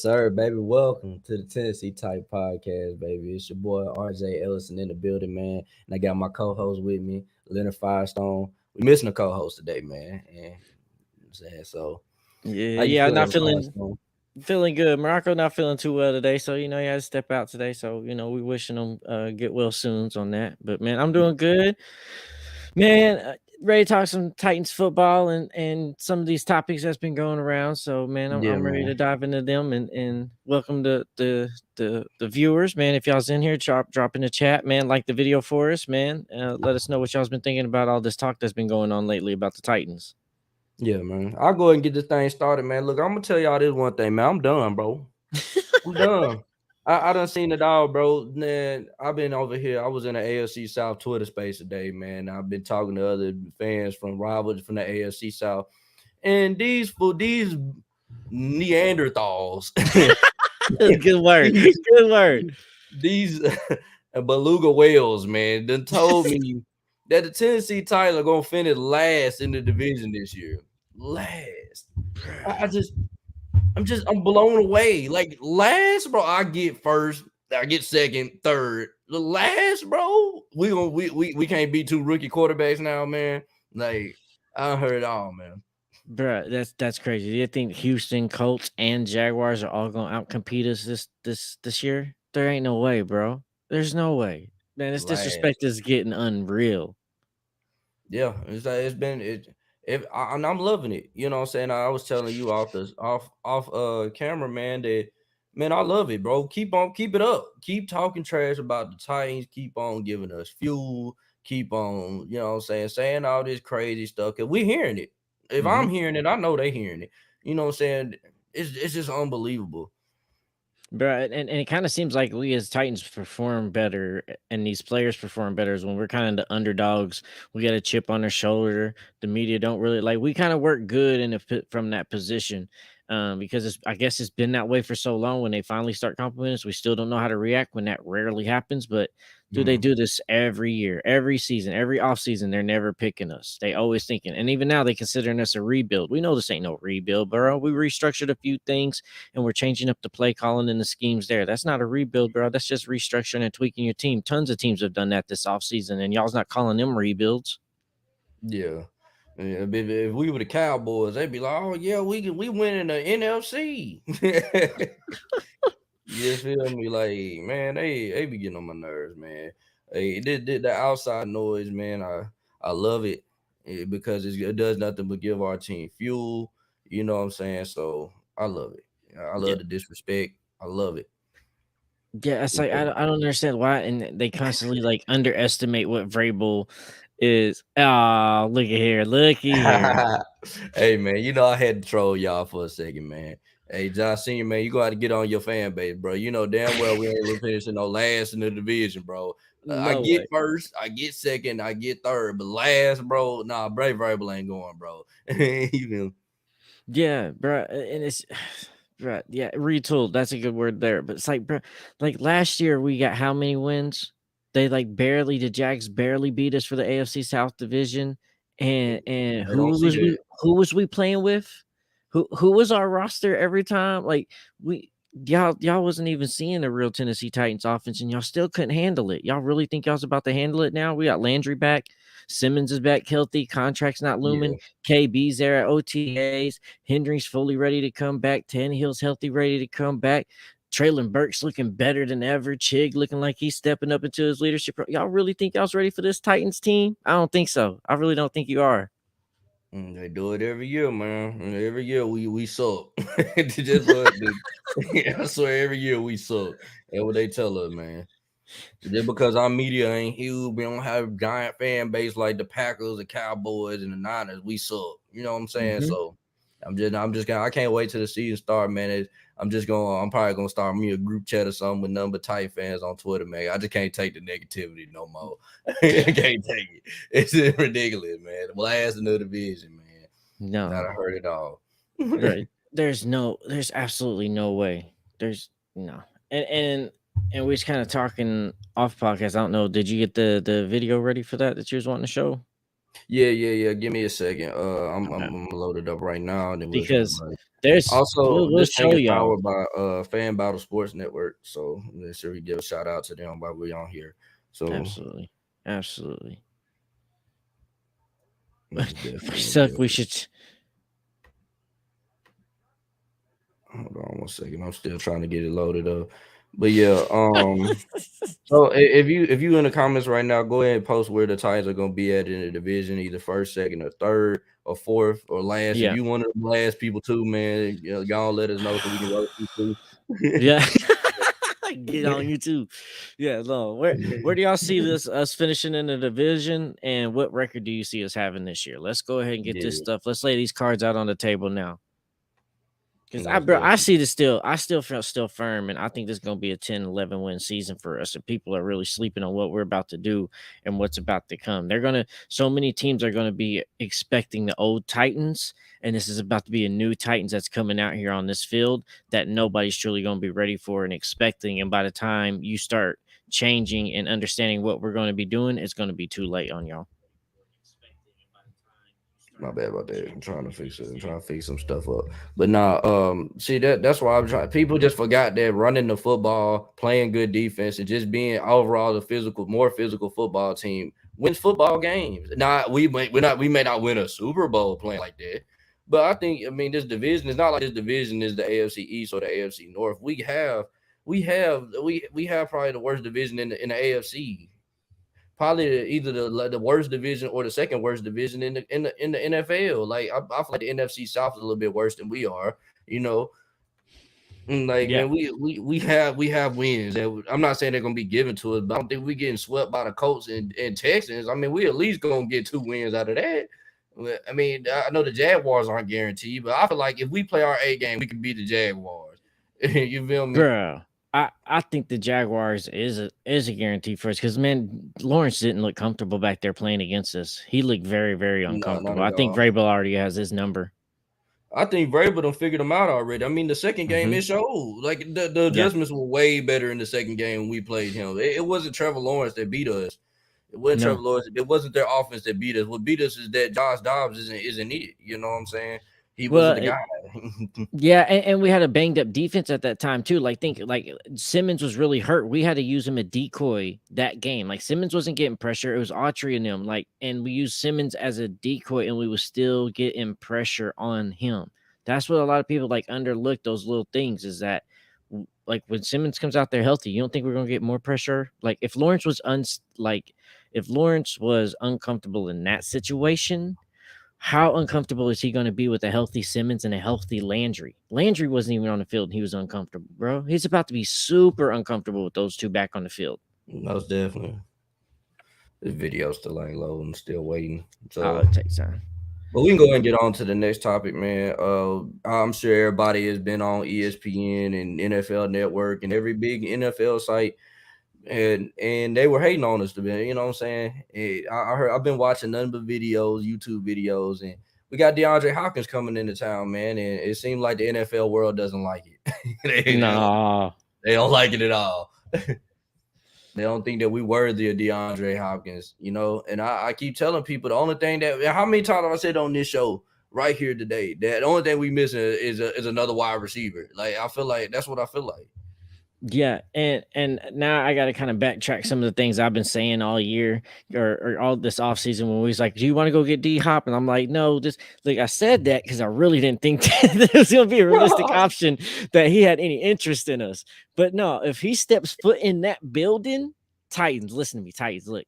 sir, baby. Welcome to the Tennessee Type Podcast, baby. It's your boy RJ Ellison in the building, man. And I got my co-host with me, Leonard Firestone. We missing a co-host today, man. And I'm saying so. Yeah, How you yeah, I'm not feeling, feeling Firestone? feeling good. Morocco not feeling too well today, so he had to step out today. So we wishing him get well soon on that. But man, I'm doing good. Man, ready to talk some Titans football and some of these topics that's been going around. So man, I'm, Yeah, I'm ready to man. dive into them and welcome the viewers, man. If y'all's in here, drop in the chat, man. Like the video for us, man. Let us know what y'all's been thinking about all this talk that's been going on lately about the Titans. Yeah, man. I'll go ahead and get this thing started, man. Look, I'm gonna tell y'all this one thing, man. I'm done, bro. I'm done. I done seen it all, bro. Man, I've been over here. I was in the AFC South Twitter space today, man. I've been talking to other fans from rivals from the AFC South. And these Neanderthals, Good word. these Good word. these beluga whales, man, done told me that the Tennessee Titans are gonna finish last in the division this year. Last. I just I'm blown away. Like last, bro, I get first, I get second, third. The last, bro, we can't beat two rookie quarterbacks now, man. Like I heard it all, man. Bruh, that's crazy. Do you think Houston, Colts, and Jaguars are all gonna outcompete us this year? There ain't no way, bro. There's no way. Man, this Last. disrespect is getting unreal. Yeah, it's like it's been and I'm loving it. You know what I'm saying? I was telling you off camera, man, that man, I love it, bro. Keep it up. Keep talking trash about the Titans, keep on giving us fuel, keep on, you know what I'm saying all this crazy stuff. Cause we hearing it. If I'm Hmm. hearing it, I know they hearing it. You know what I'm saying? It's just unbelievable. Bruh, and it kind of seems like we as Titans perform better and these players perform better is when we're kind of the underdogs. We got a chip on our shoulder. The media don't really like we kind of work good from that position. Because I guess it's been that way for so long. When they finally start complimenting us, we still don't know how to react when that rarely happens. But do they Mhm. do this every year, every season, every offseason? They're never picking us. They always thinking, and even now they considering us a rebuild. We know this ain't no rebuild, bro. We restructured a few things and we're changing up the play calling and the schemes there. That's not a rebuild, bro. That's just restructuring and tweaking your team. Tons of teams have done that this offseason, and y'all's not calling them rebuilds. Yeah. Yeah, if we were the Cowboys, they'd be like, "Oh yeah, we win in the NFC." You feel me? Like, man, they be getting on my nerves, man. Hey, the outside noise, man. I love it, because it does nothing but give our team fuel. You know what I'm saying? So I love it. I Yeah. love the disrespect. I love it. Yeah, it's like Because I don't understand why, and they constantly like underestimate what Vrabel is. Oh, looky here. hey man, you know I had to troll y'all for a second, man. Hey, John Senior, man, you got to get on your fan base, bro. You know damn well we ain't finishing no last in the division, bro. I No get way. first, I get second, I get third, but last, bro, nah, Brave Variable ain't going, bro. You feel Yeah, bro, and it's bro, yeah, retooled. That's a good word there. But it's like, bro, like last year we got how many wins? They like barely the Jags barely beat us for the AFC South division. And they don't see that. who was we playing with? Who was our roster every time? Like we y'all wasn't even seeing the real Tennessee Titans offense, and y'all still couldn't handle it. Y'all really think y'all's about to handle it now? We got Landry back, Simmons is back healthy, contracts not looming, Yeah, KB's there at OTAs, Hendry's fully ready to come back, Tannehill's healthy, ready to come back. Traylon Burks looking better than ever. Chig looking like he's stepping up into his leadership. Y'all really think y'all's ready for this Titans team? I don't think so. I really don't think you are. They do it every year, man. And every year we suck. Just what I swear every year we suck. That's what they tell us, man. Just because our media ain't huge, we don't have giant fan base like the Packers, the Cowboys, and the Niners. We suck. You know what I'm saying? Mm-hmm. So I'm just gonna. I can't wait till the season start, man. I'm probably gonna start me a group chat or something with number tight fans on Twitter, man. I just can't take the negativity no more. I can't take it. It's just ridiculous, man. The last in the division, man. Not No, I heard it all. right. There's absolutely no way. There's no. And we're just kind of talking off podcast. I don't know. Did you get the video ready for that you was wanting to show? Yeah. Give me a second. Okay. I'm loaded up right now, and then we'll talk Because about it. there's Also, we'll this thing show is y'all. powered by Fan Battle Sports Network, so let's sure we give a shout out to them while we're on here. So Absolutely. Absolutely. most If we definitely, suck, yeah. we should. Hold on one second. I'm still trying to get it loaded up. But yeah, so if you in the comments right now, go ahead and post where the Titans are gonna be at in the division, either first, second, or third, or fourth, or last. If Yeah. you one of the last people too, man, y'all let us know so we can roast you too. Yeah. Get on you too. Yeah, no. Where do y'all see this us finishing in the division, and what record do you see us having this year? Let's go ahead and get this Yeah, stuff. Let's lay these cards out on the table now. Because most I definitely. see this still, I still feel still firm, and I think this is gonna be a 10-11 win season for us. And people are really sleeping on what we're about to do and what's about to come. They're gonna so many teams are gonna be expecting the old Titans, and this is about to be a new Titans that's coming out here on this field that nobody's truly gonna be ready for and expecting. And by the time you start changing and understanding what we're gonna be doing, it's gonna be too late on y'all. My bad about that. I'm trying to fix it. I'm trying to fix some stuff up. But nah, see that's why I'm trying. People just forgot that running the football, playing good defense, and just being overall the more physical football team wins football games. Now we may not win a Super Bowl playing like that. But I mean this division is not like this division is the AFC East or the AFC North. We have probably the worst division in the AFC, probably either the worst division or the second worst division in the NFL. Like I feel like the NFC South is a little bit worse than we are. You know, like Yeah, man, we have wins. That I'm not saying they're gonna be given to us, but I don't think we getting swept by the Colts and Texans. I mean, we at least gonna get 2 wins out of that. I mean, I know the Jaguars aren't guaranteed, but I feel like if we play our A game, we can beat the Jaguars. You feel me? bro. I think the Jaguars is a guarantee for us because man, Lawrence didn't look comfortable back there playing against us. He looked very very No, not uncomfortable. I at think all. Vrabel already has his number. I think Vrabel done figured them out already. I mean, the second game Hmm. it showed like the Yeah, adjustments were way better in the second game when we played him. It wasn't Trevor Lawrence that beat us. It wasn't Trevor no. Lawrence. It wasn't their offense that beat us. What beat us is that Josh Dobbs isn't it. You know what I'm saying? He wasn't Well, the guy. yeah, and we had a banged up defense at that time too. Like think like Simmons was really hurt. We had to use him a decoy that game. Like Simmons wasn't getting pressure. It was Autry and them. Like, and we used Simmons as a decoy, and we was still getting pressure on him. That's what a lot of people like underlook those little things is that like when Simmons comes out there healthy, you don't think we're gonna get more pressure? Like if Lawrence was uncomfortable in that situation, how uncomfortable is he going to be with a healthy Simmons and a healthy Landry? Landry wasn't even on the field and he was uncomfortable, bro. He's about to be super uncomfortable with those two back on the field. Most definitely. This video still ain't loading. Still waiting. Oh, So it takes time. but we can go ahead and get on to the next topic, man. I'm sure everybody has been on ESPN and NFL Network and every big NFL site, and they were hating on us to be. You know what I'm saying? I heard I've been watching nothing but videos, YouTube videos, and we got Deandre Hopkins coming into town, man, and it seems like the NFL world doesn't like it. No. They don't like it at all. They don't think that we worthy of DeAndre Hopkins, And I keep telling people the only thing that how many times have I said on this show right here today that the only thing we missing is another wide receiver. Like I feel like that's what I feel like. Yeah, and now I got to kind of backtrack some of the things I've been saying all year or all this off season when we was like, "Do you want to go get D Hop?" And I'm like, "No, just like I said that because I really didn't think that it was going to be a realistic option that he had any interest in us." But no, if he steps foot in that building, Titans, listen to me, Titans, look,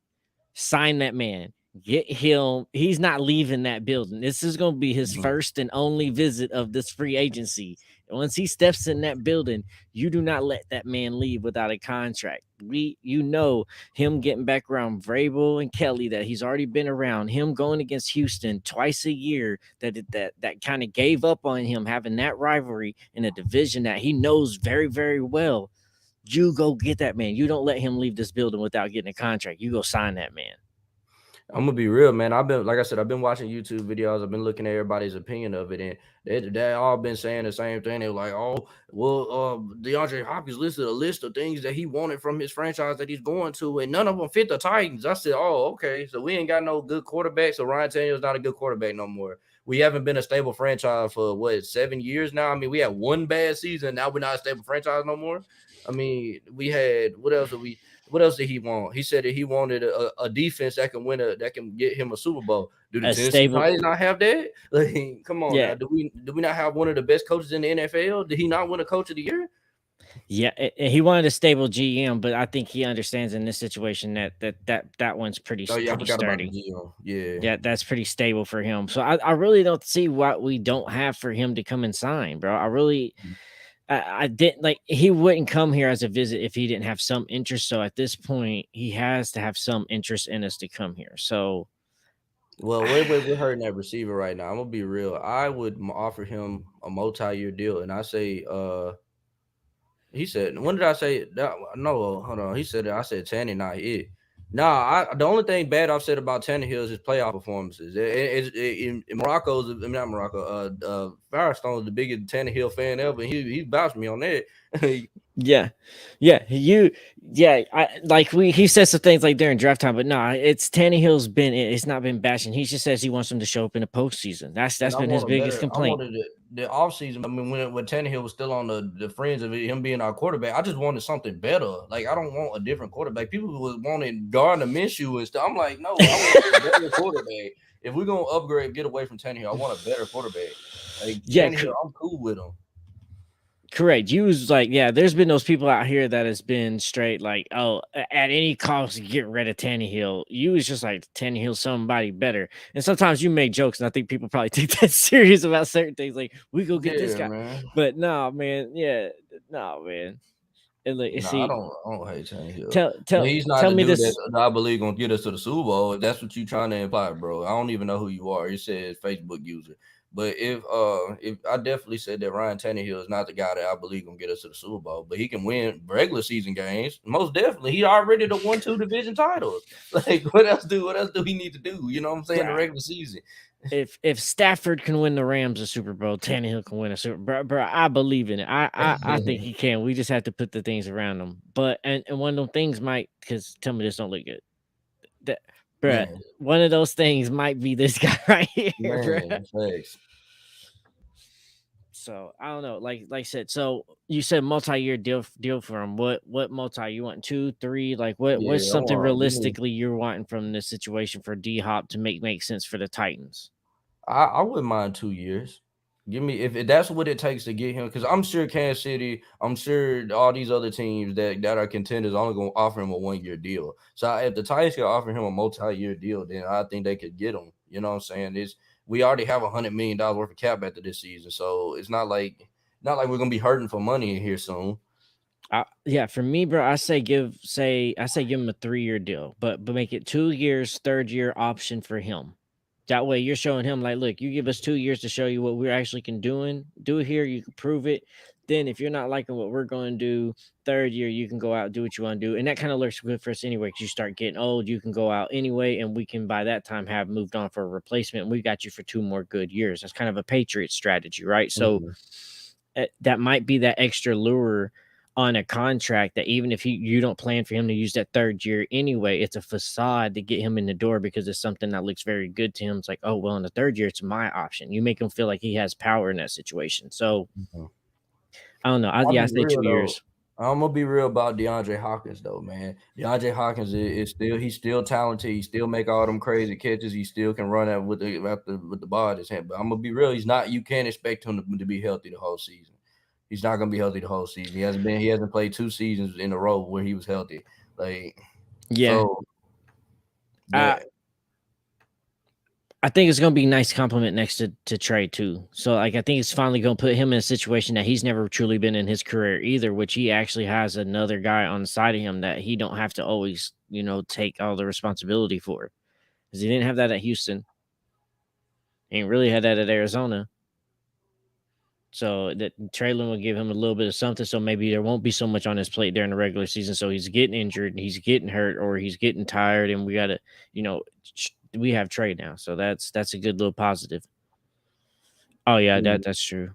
sign that man. Get him. He's not leaving that building. This is going to be his first and only visit of this free agency. Once he steps in that building, you do not let that man leave without a contract. Him getting back around Vrabel and Kelly that he's already been around. Him going against Houston twice a year that kind of gave up on him having that rivalry in a division that he knows very very well. You go get that man. You don't let him leave this building without getting a contract. You go sign that man. I'm gonna be real, man. I've been, like I said, I've been watching YouTube videos. I've been looking at everybody's opinion of it, and they all been saying the same thing. They were like, "Oh, well, DeAndre Hopkins listed a list of things that he wanted from his franchise that he's going to, and none of them fit the Titans." I said, "Oh, okay, so we ain't got no good quarterback. So Ryan Tannehill's not a good quarterback no more. We haven't been a stable franchise for what 7 years now. I mean, we had one bad season. Now we're not a stable franchise no more. I mean, we had what else? Did we what else did he want? He said that he wanted a defense that can that can get him a Super Bowl. Do the A Tennessee stable, Titans not have that? Like, come on yeah, now. Do we not have one of the best coaches in the NFL? Did he not win a coach of the year? yeah. He wanted a stable GM, but I think he understands in this situation that one's Oh yeah, I pretty forgot about the sturdy. GM. Yeah. Yeah, that's pretty stable for him. So I really don't see what we don't have for him to come and sign, bro. I didn't like he wouldn't come here as a visit if he didn't have some interest. So at this point, he has to have some interest in us to come here. So Well, we're hurting that receiver right now. I'm gonna be real. I would offer him a multi-year deal, and I say, he said, when did I say that? No, hold on. He said that I said Tanny not it. Nah, the only thing bad I've said about Tannehill is his playoff performances. In Morocco's, I mean, not Morocco, Firestone's the biggest Tannehill fan ever. And he vouched me on that. yeah, yeah, I like he says some things like during draft time, but nah, it's Tannehill's been it's not been bashing. He just says he wants him to show up in the postseason. And That's I been his want a biggest better. I complaint. wanted the offseason. I mean, when Tannehill was still on the fringe of him being our quarterback, I just wanted something better. Like I don't want a different quarterback. People was wanting Gardner Minshew and stuff. I'm like, no, I want a better quarterback. If we're gonna upgrade, get away from Tannehill, I want a better quarterback. Like Yeah, Tannehill, I'm cool with him. correct. You was like, yeah, there's been those people out here that has been straight like, oh, at any cost, get rid of Tannehill. You was just like, Tannehill, somebody better. And sometimes you make jokes, and I think people probably take that serious about certain things. Like, we go get this Yeah, guy. man. But no, man. Yeah, no, man. And like, No, see, I don't hate Tannehill. tell But tell he's not tell the me dude that this. I believe gonna get us to the Super Bowl. If that's what you trying to imply, bro. I don't even know who you are. You said Facebook user. But if I definitely said that Ryan Tannehill is not the guy that I believe gonna get us to the Super Bowl, but he can win regular season games. Most definitely. He already the 1-2 division titles. Like what else do he need to do? You know what I'm saying? The Bruh, regular season. if Stafford can win the Rams a Super Bowl, Tannehill can win a Super Bowl. Bro, I believe in it. I think he can. We just have to put the things around him. But and one of them things might because tell me this don't look good. That bruh, Man, one of those things might be this guy right here, bruh. man, thanks. So I don't know. Like I said, so you said multi-year deal for him. What multi you want? 2, 3? Like what's Yeah, I something want give me realistically you're wanting from this situation for D Hop to make sense for the Titans? I wouldn't mind 2 years. Give me if that's what it takes to get him, because I'm sure Kansas City, I'm sure all these other teams that are contenders only gonna offer him a 1 year deal. So if the Titans could offer him a multi-year deal, then I think they could get him. You know what I'm saying? It's we already have $100 million worth of cap after this season, so it's not like we're gonna be hurting for money here soon. Yeah, for me, bro, I say give him a 3-year deal, but make it 2 years, third year option for him. That way you're showing him like, look, you give us 2 years to show you what we're actually can do it here. You can prove it. Then if you're not liking what we're going to do, third year you can go out and do what you want to do, and that kind of looks good for us anyway. Because you start getting old, you can go out anyway, and we can by that time have moved on for a replacement. And we got you for 2 more good years. That's kind of a Patriot strategy, right? So Mhm. that might be that extra lure on a contract that even if you don't plan for him to use that third year anyway, it's a facade to get him in the door because it's something that looks very good to him. It's like, oh, well, in the third year, it's my option. You make him feel like he has power in that situation. So Mhm. I don't know. I'll Yeah, I be say real two though. years. I'm gonna be real about DeAndre Hopkins though, man. DeAndre Hopkins is still he's still talented. He still make all them crazy catches. He still can run out with the ball in his hand. But I'm gonna be real. He's not. You can't expect him to be healthy the whole season. He's not gonna be healthy the whole season. He hasn't played 2 seasons in a row where he was healthy. Like Yeah. so I that. I think it's gonna be a nice compliment next to Trey too. So like I think it's finally gonna put him in a situation that he's never truly been in his career either, which he actually has another guy on the side of him that he don't have to always, take all the responsibility for. Because he didn't have that at Houston. He ain't really had that at Arizona. So that Traylon will give him a little bit of something. So maybe there won't be so much on his plate during the regular season. So he's getting injured, he's getting hurt, or he's getting tired, and we gotta, you know, we have Trey now, so that's a good little positive. Oh yeah, that's true.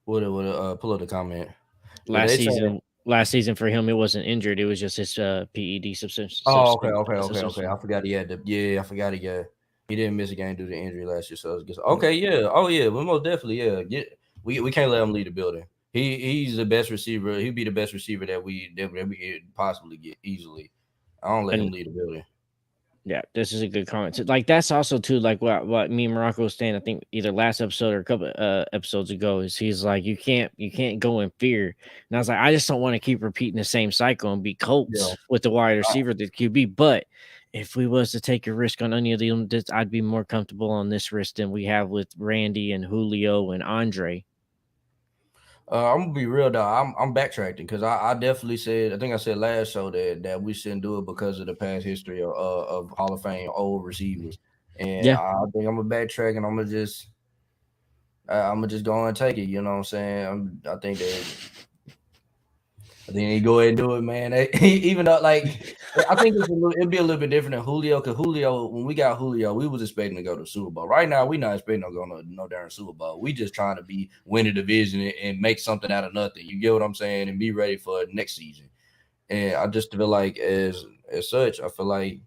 Would pull up the comment. Yeah, Last they saying. season, last season for him, it wasn't injured. It was just his PED Oh, okay. I forgot he had the. Yeah, I forgot he got. He didn't miss a game due to injury last year. So I guess, okay, yeah. Oh yeah, we most definitely we can't let him lead the building. He's the best receiver. He'd be the best receiver that we could possibly get easily. I don't let him And lead the building. yeah, this is a good comment. So, like that's also too like what me and Morocco was saying. I think either last episode or a couple episodes ago is he's like you can't go in fear. And I was like I just don't want to keep repeating the same cycle and be Yeah. Colts with the wide receiver the QB. But if we was to take a risk on any of them, I'd be more comfortable on this risk than we have with Randy and Julio and Andre. I'm gonna be real though. I'm backtracking because I definitely said I think I said last show that we shouldn't do it because of the past history of Hall of Fame old receivers, and Yeah, I think I'm gonna backtrack and I'm gonna just go and take it. You know what I'm saying? I think he go ahead and do it, man. Even though like I think it'd be a little bit different than Julio because Julio when we got Julio we was expecting to go to the Super Bowl. Right now we not expecting to go to no darn Super Bowl. We just trying to win a division and make something out of nothing. You get what I'm saying? And be ready for next season. And I just feel like as such, I feel like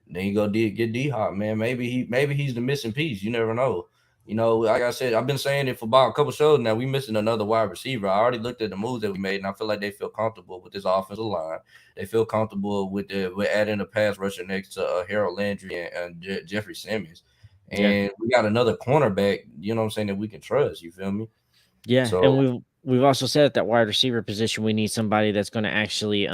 then you go get D Hop, man. Maybe he's the missing piece. You never know. You know, like I said, I've been saying it for about a couple shows now. We missing another wide receiver. I already looked at the moves that we made, and I feel like they feel comfortable with this offensive line. They feel comfortable with adding a pass rusher next to Harold Landry and Jeffrey Simmons, yeah. and we got another cornerback. You know what I'm saying that we can trust. You feel me? Yeah, and So we've also said at that wide receiver position we need somebody that's going to actually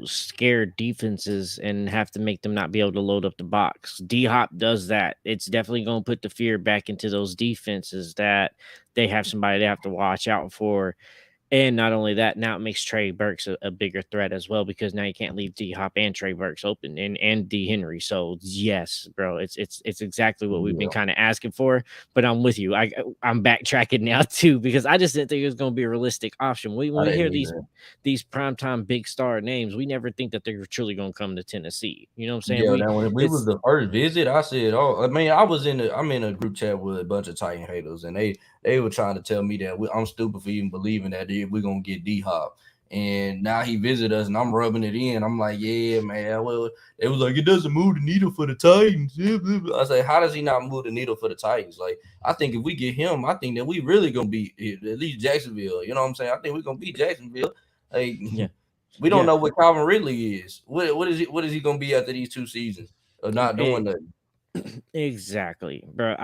scare defenses and have to make them not be able to load up the box. D Hop does that. It's definitely going to put the fear back into those defenses that they have somebody they have to watch out for. And not only that, now it makes Trey Burks a bigger threat as well because now you can't leave D Hop and Trey Burks open and D Henry. So yes, bro, it's exactly what we've been yeah, kind of asking for. But I'm with you. I'm backtracking now too because I just didn't think it was going to be a realistic option. When I we didn't hear either. these primetime big star names, we never think that they're truly going to come to Tennessee. You know what I'm saying? Yeah, that when we was It's the first visit, I said, "Oh, I mean, I'm in a group chat with a bunch of Titan haters, and they were trying to tell me that I'm stupid for even believing that we're gonna get D Hop." And now he visited us, and I'm rubbing it in. I'm like, "Yeah, man." Well, it was like it doesn't move the needle for the Titans. I say, "How does he not move the needle for the Titans?" Like, I think if we get him, I think that we really gonna beat at least Jacksonville. You know what I'm saying? I think we're gonna beat Jacksonville. Like, yeah, we don't yeah. know what Calvin Ridley is. What is he gonna be after these 2 seasons of not doing nothing? Exactly, bro.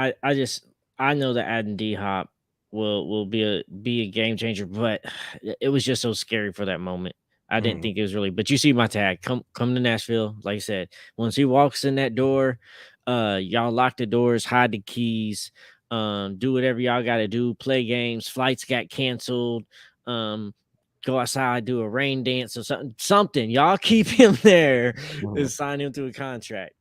I know that adding D Hop will be a game changer, but it was just so scary for that moment. I didn't Mm. think it was really. But you see my tag. Come to Nashville. Like I said, once he walks in that door, y'all lock the doors, hide the keys, do whatever y'all got to do. Play games. Flights got canceled. Um, go outside, do a rain dance or something. Something. Y'all keep him there and Mhm. sign him to a contract.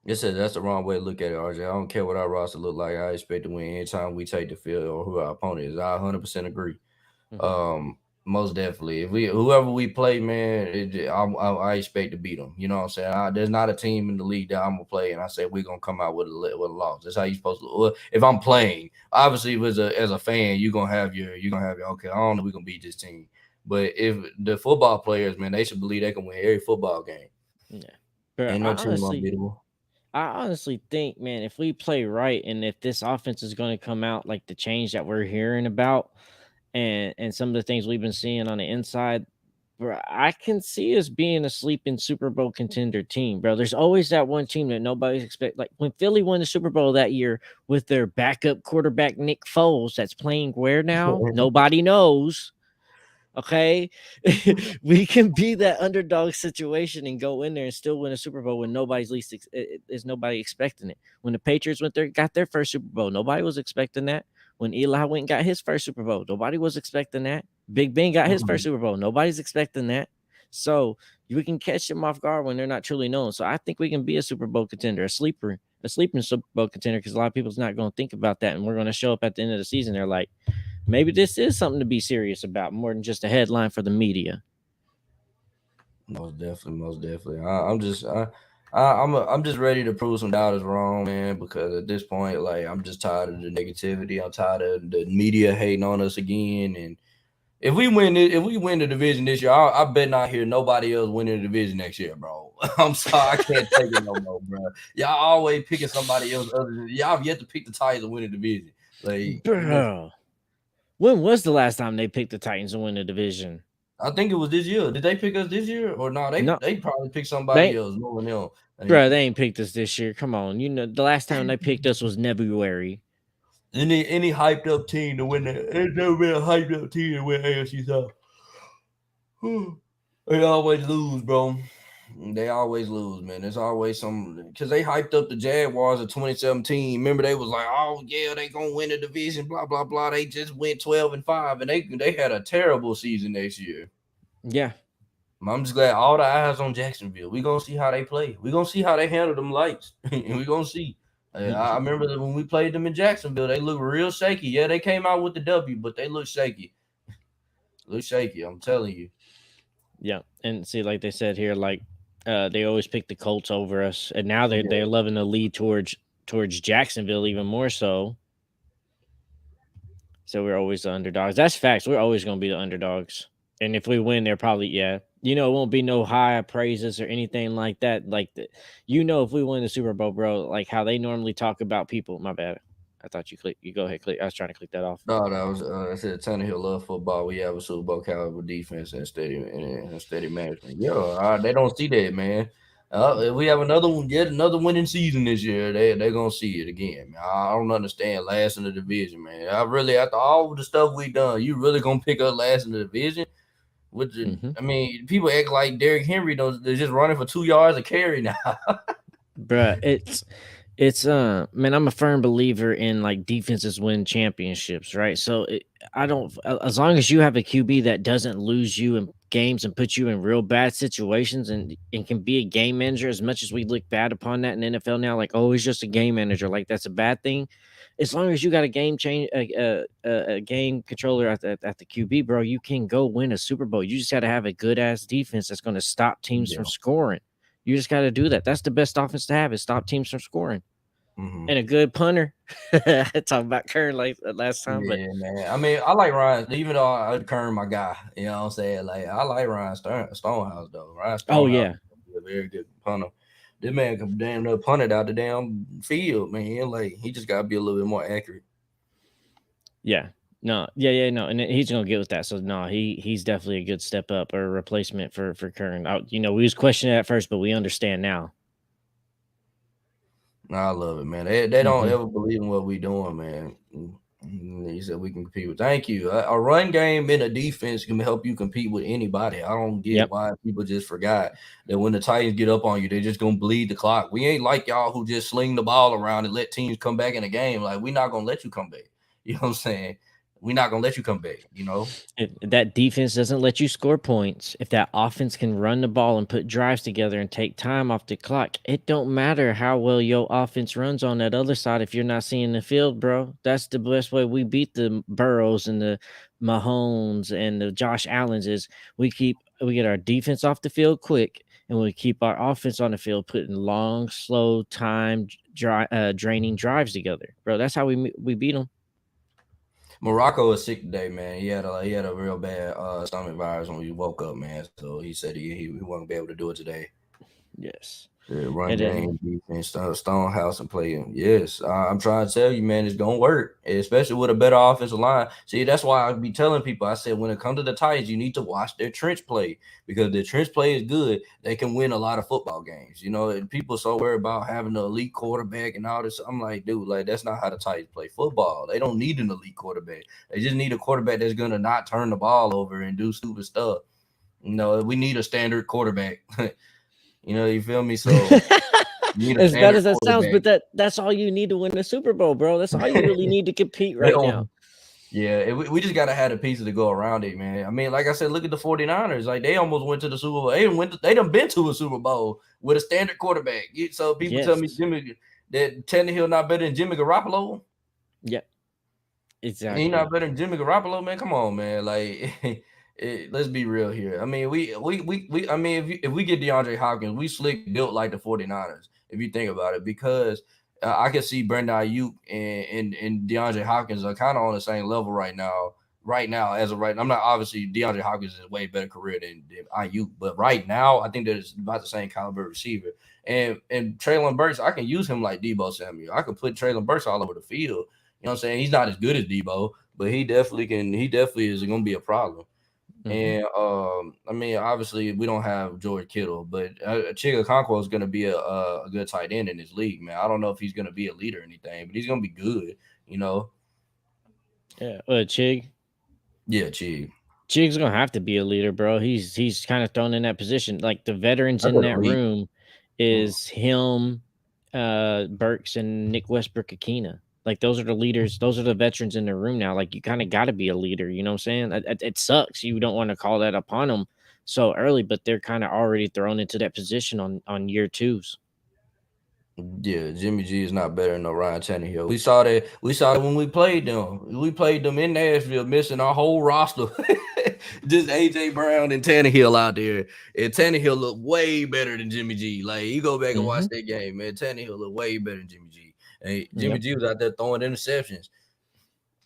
That's the wrong way to look at it, RJ. I don't care what our roster look like. I expect to win anytime we take the field or who our opponent is. I 100% agree. Mhm. Um, Most definitely. If we whoever we play, man, I expect to beat them. You know what I'm saying? There's not a team in the league that I'm gonna play, and I say we're gonna come out with a loss. That's how you supposed to. Well, if I'm playing, obviously, as a fan, you're gonna have your okay. I don't know, we're gonna beat this team. But if the football players, man, they should believe they can win every football game. Yeah. But Ain't no team unbeatable. I honestly think, man, if we play right and if this offense is going to come out like the change that we're hearing about and some of the things we've been seeing on the inside, bro, I can see us being a sleeping Super Bowl contender team, bro. There's always that one team that nobody's expect. Like when Philly won the Super Bowl that year with their backup quarterback Nick Foles, that's playing where now? Nobody knows. Okay, we can be that underdog situation and go in there and still win a Super Bowl when is nobody expecting it. When the Patriots got their first Super Bowl, nobody was expecting that. When Eli went and got his first Super Bowl, nobody was expecting that. Big Ben got his first Super Bowl, nobody's expecting that. So we can catch them off guard when they're not truly known. So I think we can be a Super Bowl contender, a sleeping Super Bowl contender, because a lot of people's not going to think about that, and we're going to show up at the end of the season. They're like, maybe this is something to be serious about more than just a headline for the media. Most definitely, most definitely. I'm just I'm just ready to prove some doubters wrong, man. Because at this point, like I'm just tired of the negativity. I'm tired of the media hating on us again. And if we win the division this year, I bet not hear nobody else winning the division next year, bro. I'm sorry, I can't take it no more, bro. Y'all always picking somebody else other than y'all have yet to pick the Titans to win the division. Like Bro. When was the last time they picked the Titans to win the division? I think it was this year. Did they pick us this year or no? No, They probably picked somebody they else, knowing them. Like, bro, they ain't picked us this year. Come on. You know, the last time they picked us was February. any hyped up team to win the there's never been a hyped up team to win AFC South. They always lose, bro. They always lose, man. There's always some because they hyped up the Jaguars of 2017. Remember, they was like, "Oh yeah, they gonna win the division." Blah blah blah. They just went 12-5, and they had a terrible season next year. Yeah. I'm just glad all the eyes on Jacksonville. We gonna see how they play. We gonna see how they handle them lights, and we gonna see. I remember that when we played them in Jacksonville, they looked real shaky. Yeah, they came out with the W, but they look shaky. Look shaky. I'm telling you. Yeah. And see, like they said here, like they always pick the Colts over us. And now they're Yeah. loving the lead towards Jacksonville even more so. So we're always the underdogs. That's facts. We're always gonna be the underdogs. And if we win, they're probably You know, it won't be no high praises or anything like that. If we win the Super Bowl, bro, like how they normally talk about people. My bad. I thought you click. You go ahead, click. I was trying to click that off. No, that was I said Tannehill love football. We have a Super Bowl caliber defense and steady management. Yeah, they don't see that, man. If we have yet another winning season this year, they gonna see it again. Man. I don't understand last in the division, man. I really after all the stuff we done, you really gonna pick up last in the division? Hmm. I mean, people act like Derrick Henry. They're just running for 2 yards a carry now. Bruh, it's man, I'm a firm believer in like defenses win championships, right? I don't as long as you have a QB that doesn't lose you in games and put you in real bad situations and can be a game manager. As much as we look bad upon that in NFL now, like, oh, he's just a game manager, like that's a bad thing. As long as you got a a game controller at the QB, bro, you can go win a Super Bowl. You just got to have a good ass defense that's going to stop teams from Yeah. scoring. You just got to do that. That's the best offense to have is stop teams from scoring. Hmm. And a good punter. Talking about Kern like last time, but Yeah, man. I mean, I like Ryan, even though I Kern my guy. You know what I'm saying? Like, I like Ryan Stonehouse though. Ryan oh Stonehouse yeah, is a very good punter. This man can damn near punt it out the damn field, man. Like, he just gotta be a little bit more accurate. yeah, no, no, and he's gonna get with that. So no, he's definitely a good step up or a replacement for Kern. We was questioning it at first, but we understand now. I love it, man. They don't Hmm. ever believe in what we doing, man. He said we can compete with. Thank you. A run game and a defense can help you compete with anybody. I don't get Yep. why people just forgot that when the Titans get up on you, they're just gonna bleed the clock. We ain't like y'all who just sling the ball around and let teams come back in the game. Like we're not gonna let you come back. You know what I'm saying? We're not gonna let you come back. You know. If that defense doesn't let you score points, if that offense can run the ball and put drives together and take time off the clock, it don't matter how well your offense runs on that other side if you're not seeing the field, bro. That's the best way we beat the Burrows and the Mahomes and the Josh Allens is we get our defense off the field quick and we keep our offense on the field putting long, slow time draining drives together, bro. That's how we beat them. Morocco is sick today, man. He had a real bad stomach virus when he woke up, man. So he said he wasn't be able to do it today. Yes. Run And then game, defense, Stonehouse, and play. Yes, I'm trying to tell you, man, it's gonna work, especially with a better offensive line. See, that's why I be telling people. I said when it comes to the Titans, you need to watch their trench play because their trench play is good. They can win a lot of football games. You know, and people so worried about having an elite quarterback and all this. I'm like, dude, like that's not how the Titans play football. They don't need an elite quarterback. They just need a quarterback that's gonna not turn the ball over and do stupid stuff. You know, we need a standard quarterback. You know, you feel me? So you need a as bad standard as that sounds, quarterback. but that's all you need to win the Super Bowl, bro. That's all you really need to compete They right now. don't. Yeah, we just gotta have the pieces to go around it, man. I mean, like I said, look at the 49ers. Like they almost went to the Super Bowl. They done been to a Super Bowl with a standard quarterback. So people tell me Yes. Jimmy that Tannehill not better than Jimmy Garoppolo. Yep. He Exactly. not better than Jimmy Garoppolo, man. Come on, man. Like let's be real here. I mean, we I mean, if we get DeAndre Hopkins, we slick built like the 49ers, if you think about it, because I can see Brandon Ayuk and DeAndre Hopkins are kind of on the same level right now. Right now, as of right, I'm not obviously DeAndre Hopkins is a way better career than Ayuk, but right now, I think that it's about the same caliber receiver. And Traylon Burks, I can use him like Debo Samuel. I can put Traylon Burks all over the field. You know what I'm saying? He's not as good as Debo, but he definitely can. He definitely is going to be a problem. Mhm. And I mean, obviously, we don't have George Kittle, but Chiga Conquo is going to be a good tight end in this league, man. I don't know if he's going to be a leader or anything, but he's going to be good, you know. Yeah, Chig. Yeah, Chig. Chig's gonna have to be a leader, bro. He's kind of thrown in that position. Like the veterans That's in an that elite. room is him, Burks, and Nick Westbrook Akina. Like those are the leaders. Those are the veterans in the room now. Like you kind of got to be a leader. You know what I'm saying? It sucks. You don't want to call that upon them so early, but they're kind of already thrown into that position on year twos. Yeah, Jimmy G is not better than no Ryan Tannehill. We saw that. We saw that when we played them. We played them in Nashville, missing our whole roster. Just AJ Brown and Tannehill out there, and Tannehill looked way better than Jimmy G. Like you go back and watch Mm-hmm. that game, man. Tannehill looked way better than Jimmy G. And Jimmy Yep. G was out there throwing interceptions.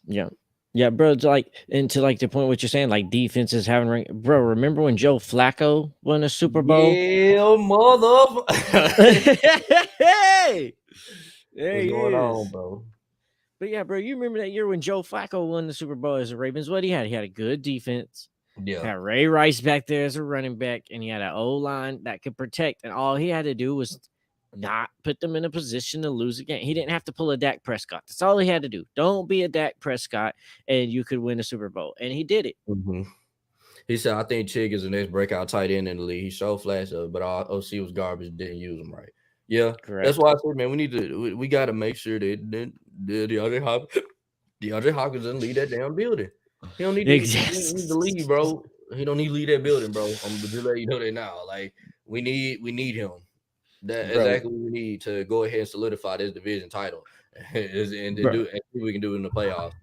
Yeah. Yeah, bro. It's like, and to like the point what you're saying, like defenses having bro. Remember when Joe Flacco won a Super Bowl? Yeah, mother. Hey, there What's he going on, is. bro? But yeah, bro, you remember that year when Joe Flacco won the Super Bowl as the Ravens? What he had? He had a good defense. Yeah. Had Ray Rice back there as a running back, and he had an O line that could protect. And all he had to do was not put them in a position to lose a game. He didn't have to pull a Dak Prescott. That's all he had to do. Don't be a Dak Prescott, and you could win a Super Bowl. And he did it. Mm-hmm. He said, "I think Chig is the next breakout tight end in the league. He showed flash of, but our OC was garbage. Didn't use him right. Yeah, that's Correct. why I said, man, we need to. We got to make sure that DeAndre Hopkins doesn't leave that damn building. He don't need to. He need to leave, Yes. bro. He don't need to leave that building, bro. I'm just let you know that now. Like we need him. That Bro, exactly what we need to go ahead and solidify this division title, and to bro. do and see what we can do in the playoffs.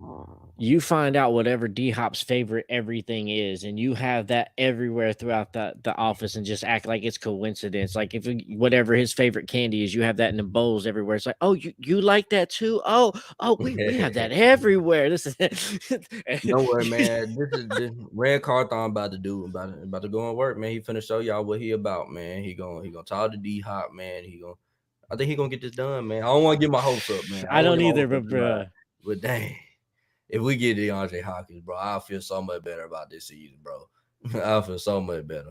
You find out whatever D Hop's favorite everything is, and you have that everywhere throughout the office, and just act like it's coincidence. Like if whatever his favorite candy is, you have that in the bowls everywhere. It's like, oh, you like that too? Oh, we have that everywhere. This is Don't worry, man. This Red Carthon about to go and work, man. He finna show y'all what he about, man. He gonna talk to D Hop, man. I think he gonna get this done, man. I don't want to get my hopes up, man. I I don't want to don't get my either, hopes up but too high. bro. But dang, if we get DeAndre Hopkins, bro, I'll feel so much better about this season, bro. I'll feel so much better.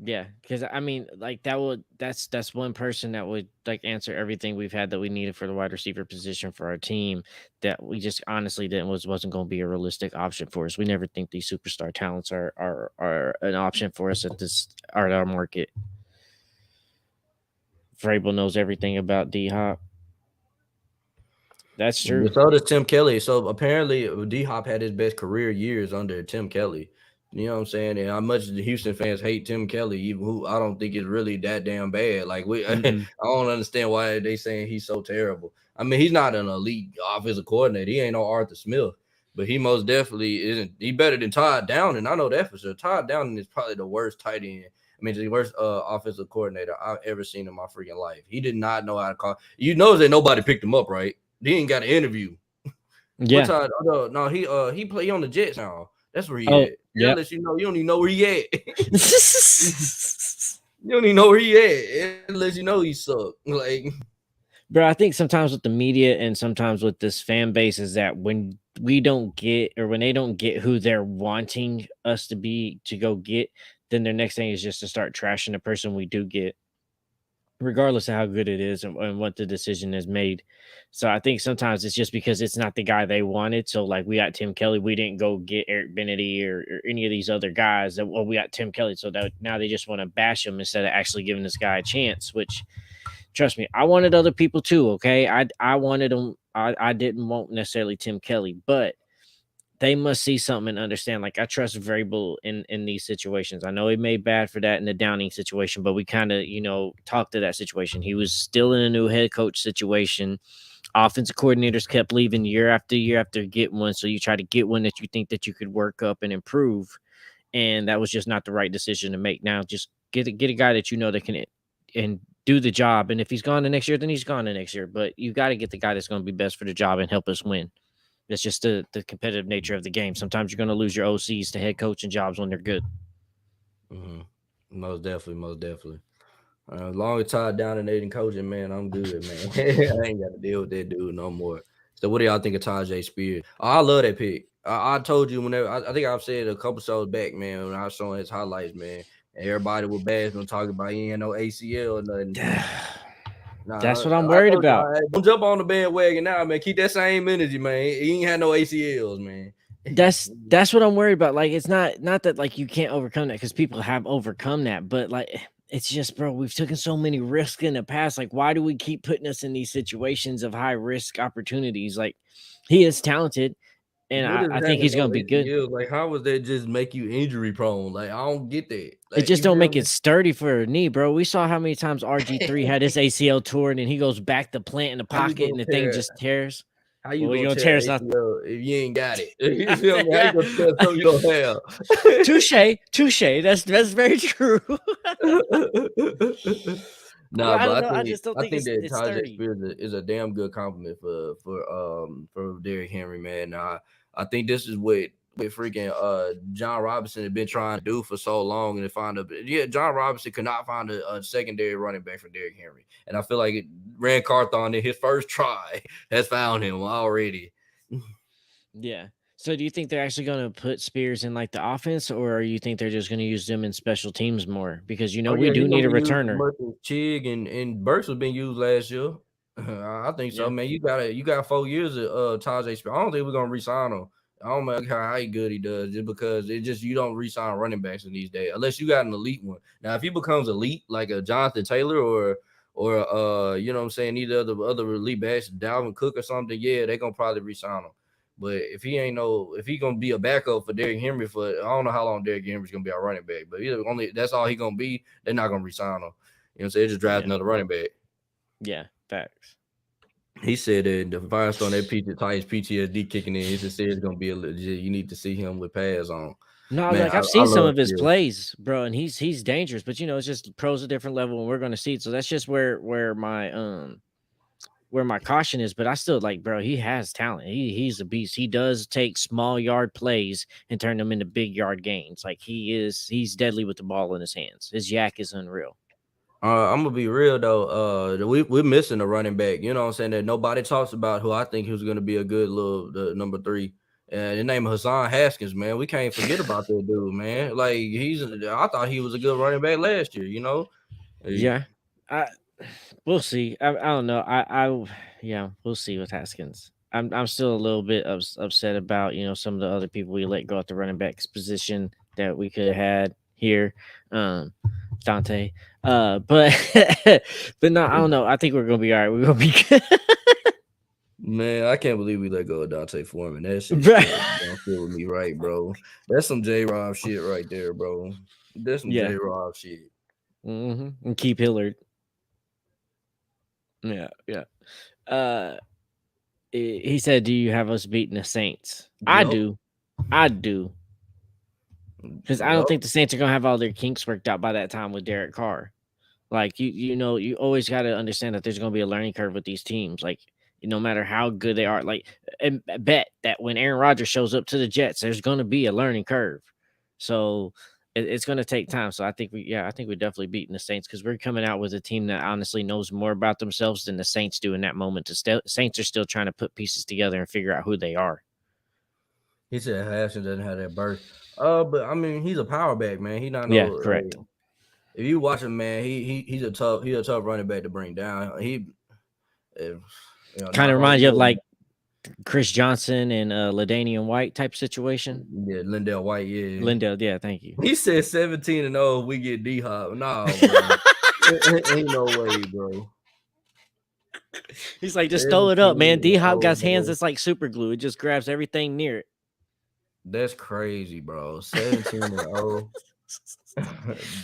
Yeah, because I mean, like that's one person that would like answer everything we've had that we needed for the wide receiver position for our team that we just honestly didn't wasn't going to be a realistic option for us. We never think these superstar talents are an option for us at this at our market. Vrabel knows everything about D Hop. That's true. So does Tim Kelly. So apparently, D Hop had his best career years under Tim Kelly. You know what I'm saying? And how much the Houston fans hate Tim Kelly, even who I don't think is really that damn bad. Like I Mm-mm. don't understand why they saying he's so terrible. I mean, he's not an elite offensive coordinator. He ain't no Arthur Smith, but he most definitely isn't. He better than Todd Downing. I know that for sure. Todd Downing is probably the worst tight end. I mean, the worst offensive coordinator I've ever seen in my freaking life. He did not know how to call. You know that nobody picked him up, right? He ain't got an interview. What Yeah. time? No, he play on the Jets now. That's where he Oh, at. That yep. lets you know you don't even know where he at. You don't even know where he at. It lets you know he suck. Like Bro, I think sometimes with the media and sometimes with this fan base is that when we don't get or when they don't get who they're wanting us to be to go get, then their next thing is just to start trashing the person we do get, regardless of how good it is and what the decision is made. So I think sometimes it's just because it's not the guy they wanted. So like we got Tim Kelly, we didn't go get Eric Bennedy or any of these other guys. That well, we got Tim Kelly, so that now they just want to bash him instead of actually giving this guy a chance. Which trust me, I wanted other people too. Okay, I wanted them. I didn't want necessarily Tim Kelly, but they must see something and understand. Like I trust Vrabel in these situations. I know he made bad for that in the Downing situation, but we kind of talked to that situation. He was still in a new head coach situation. Offensive coordinators kept leaving year after year after getting one. So you try to get one that you think that you could work up and improve. and that was just not the right decision to make. Now, just get a guy that you know that can and do the job. And if he's gone the next year, then he's gone the next year. But you got to get the guy that's going to be best for the job and help us win. That's just the competitive nature of the game. Sometimes you're going to lose your OCs to head coaching jobs when they're good. Mm-hmm. Most definitely, most definitely. As long as Todd dominating coaching, man, I'm good, man. I ain't got to deal with that dude no more. So, what do y'all think of Tajay Spears? Oh, I love that pick. I told you whenever I think I've said a couple shows back, man, when I was showing his highlights, man, and everybody was bashing him talking about he ain't no ACL or nothing. Nah, That's what I'm I worried told about. y'all, hey, don't jump on the bandwagon now, man. Keep that same energy, man. He ain't had no ACLs, man. That's what I'm worried about. Like, it's not that like you can't overcome that, because people have overcome that, but like it's just, bro, we've taken so many risks in the past. Like, why do we keep putting us in these situations of high risk opportunities? Like, he is talented, and What is I think having he's no gonna be good. ACLs? Like, how was that just make you injury prone? Like, I don't get that. It Like, just you don't feel make me? it sturdy for a knee, bro. We saw how many times RG3 had his ACL torn, and he goes back to plant in the How you pocket, gonna and the thing tear? just tears. How you Well, you're gonna gonna tear tear us out. ACL if you ain't got it? You I feel said, me? How you yeah. gonna tear something you don't have? Touche, touche. That's very true. Nah, But I but don't know. I just don't I think think that it's Tajay sturdy. Spears is a damn good compliment for Derrick Henry, man. I think this is what freaking John Robinson had been trying to do for so long, and to find John Robinson could not find a secondary running back for Derrick Henry, and I feel like Rand Carthon in his first try has found him already. Yeah. So do you think they're actually going to put Spears in like the offense, or you think they're just going to use them in special teams more? Because Oh we yeah, do he's need gonna a be used as returner. much as Chig and Burks was being used last year. I think so, Yeah. man. You got 4 years of Tajay Spears. I don't think we're gonna resign him. I don't know how good he does, just because it just you don't resign running backs in these days unless you got an elite one. Now, if he becomes elite like a Jonathan Taylor or you know what I'm saying, either other elite backs, Dalvin Cook or something, yeah, they're gonna probably resign him. But if he gonna be a backup for Derrick Henry for, I don't know how long Derrick Henry's gonna be our running back, but either only that's all he gonna be, they're not gonna resign him. You know what I'm saying? They just draft Yeah. another running back. Yeah. Facts. He said that the Firestone that Titans PTSD kicking in. He just said it's gonna be a legit. You need to see him with pads on. No, Man, like I've I seen some love of his Spears. plays, bro, and he's dangerous. But it's just pros a different level, and we're going to see it. So that's just where my caution is. But I still like, bro, he has talent. He's a beast. He does take small yard plays and turn them into big yard gains. Like he's deadly with the ball in his hands. His yak is unreal. I'm gonna be real though. We're missing a running back. You know what I'm saying, that nobody talks about, who I think who's gonna be a good little the number 3. And his name is Hassan Haskins, man. We can't forget about that dude, man. Like I thought he was a good running back last year. You know, Yeah, I we'll see. I don't know. Yeah, we'll see with Haskins. I'm still a little bit upset about some of the other people we let go at the running backs position that we could have had here. Dante. But but no, I don't know. I think we're gonna be all right. We're gonna be good. man, I can't believe we let go of Dante Foreman. That shit Right. still don't feel with me right, bro. That's some J Rob shit right there, bro. That's some Yeah. J Rob shit. And keep Hillard. Yeah, yeah. Uh, he said, "Do you have us beating the Saints?" I Yup. do. I do. Because I don't Yup. think the Saints are gonna have all their kinks worked out by that time with Derek Carr. Like you always got to understand that there's gonna be a learning curve with these teams. Like no matter how good they are, like and bet that when Aaron Rodgers shows up to the Jets, there's gonna be a learning curve. So it's gonna take time. So I think we're definitely beating the Saints because we're coming out with a team that honestly knows more about themselves than the Saints do in that moment. The Saints are still trying to put pieces together and figure out who they are. He said Haskins doesn't have that burst. But I mean, he's a power back, man. He not no Yeah, like, correct. if you watch him, man, he's a tough running back to bring down. If, Kind of knock on reminds you of wood, like Chris Johnson and Ladainian White type situation. yeah, Lindell White, yeah. Lindell, yeah, thank you. He said 17-0 if we get D Hop. No, bro. Ain't no way, bro. He's like, just throw it up, 17 man. and D Hop 0, got hands bro. that's like super glue. It just grabs everything near it. That's crazy, bro. 17-0.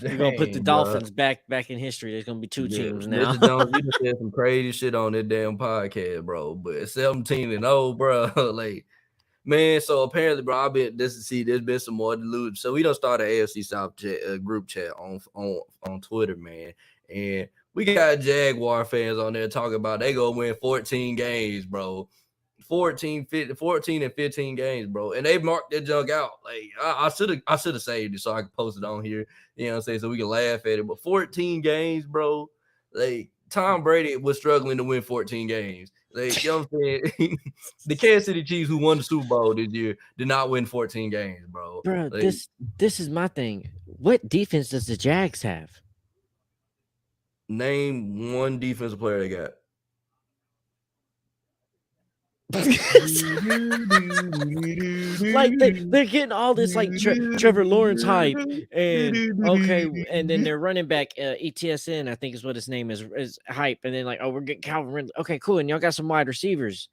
We're gonna put the Dang, bro. Dolphins back in history. There's gonna be two Yeah, teams now. Mr. Jones, you just said some crazy shit on that damn podcast, bro. But 17-0, bro. Like, Man, so apparently, bro, I've been this see. There's been some more delusion. So we don't start an AFC South chat, group chat on Twitter, man, and we got Jaguar fans on there talking about they gonna win 14 games, bro. 14 and 15 games, bro. And they marked their junk out. Like I should have saved it so I could post it on here. You know what I'm saying? So we can laugh at it. But 14 games, bro. Like Tom Brady was struggling to win 14 games. Like, you know what I'm saying? The Kansas City Chiefs, who won the Super Bowl this year, did not win 14 games, bro. Bro, Like, this is my thing. What defense does the Jags have? name one defensive player they got. Like they're getting all this like Trevor Lawrence hype, and okay, and then their running back ETSN, I think is what his name is hype, and then like, oh, we're getting Calvin Ridley. Okay, cool, and y'all got some wide receivers,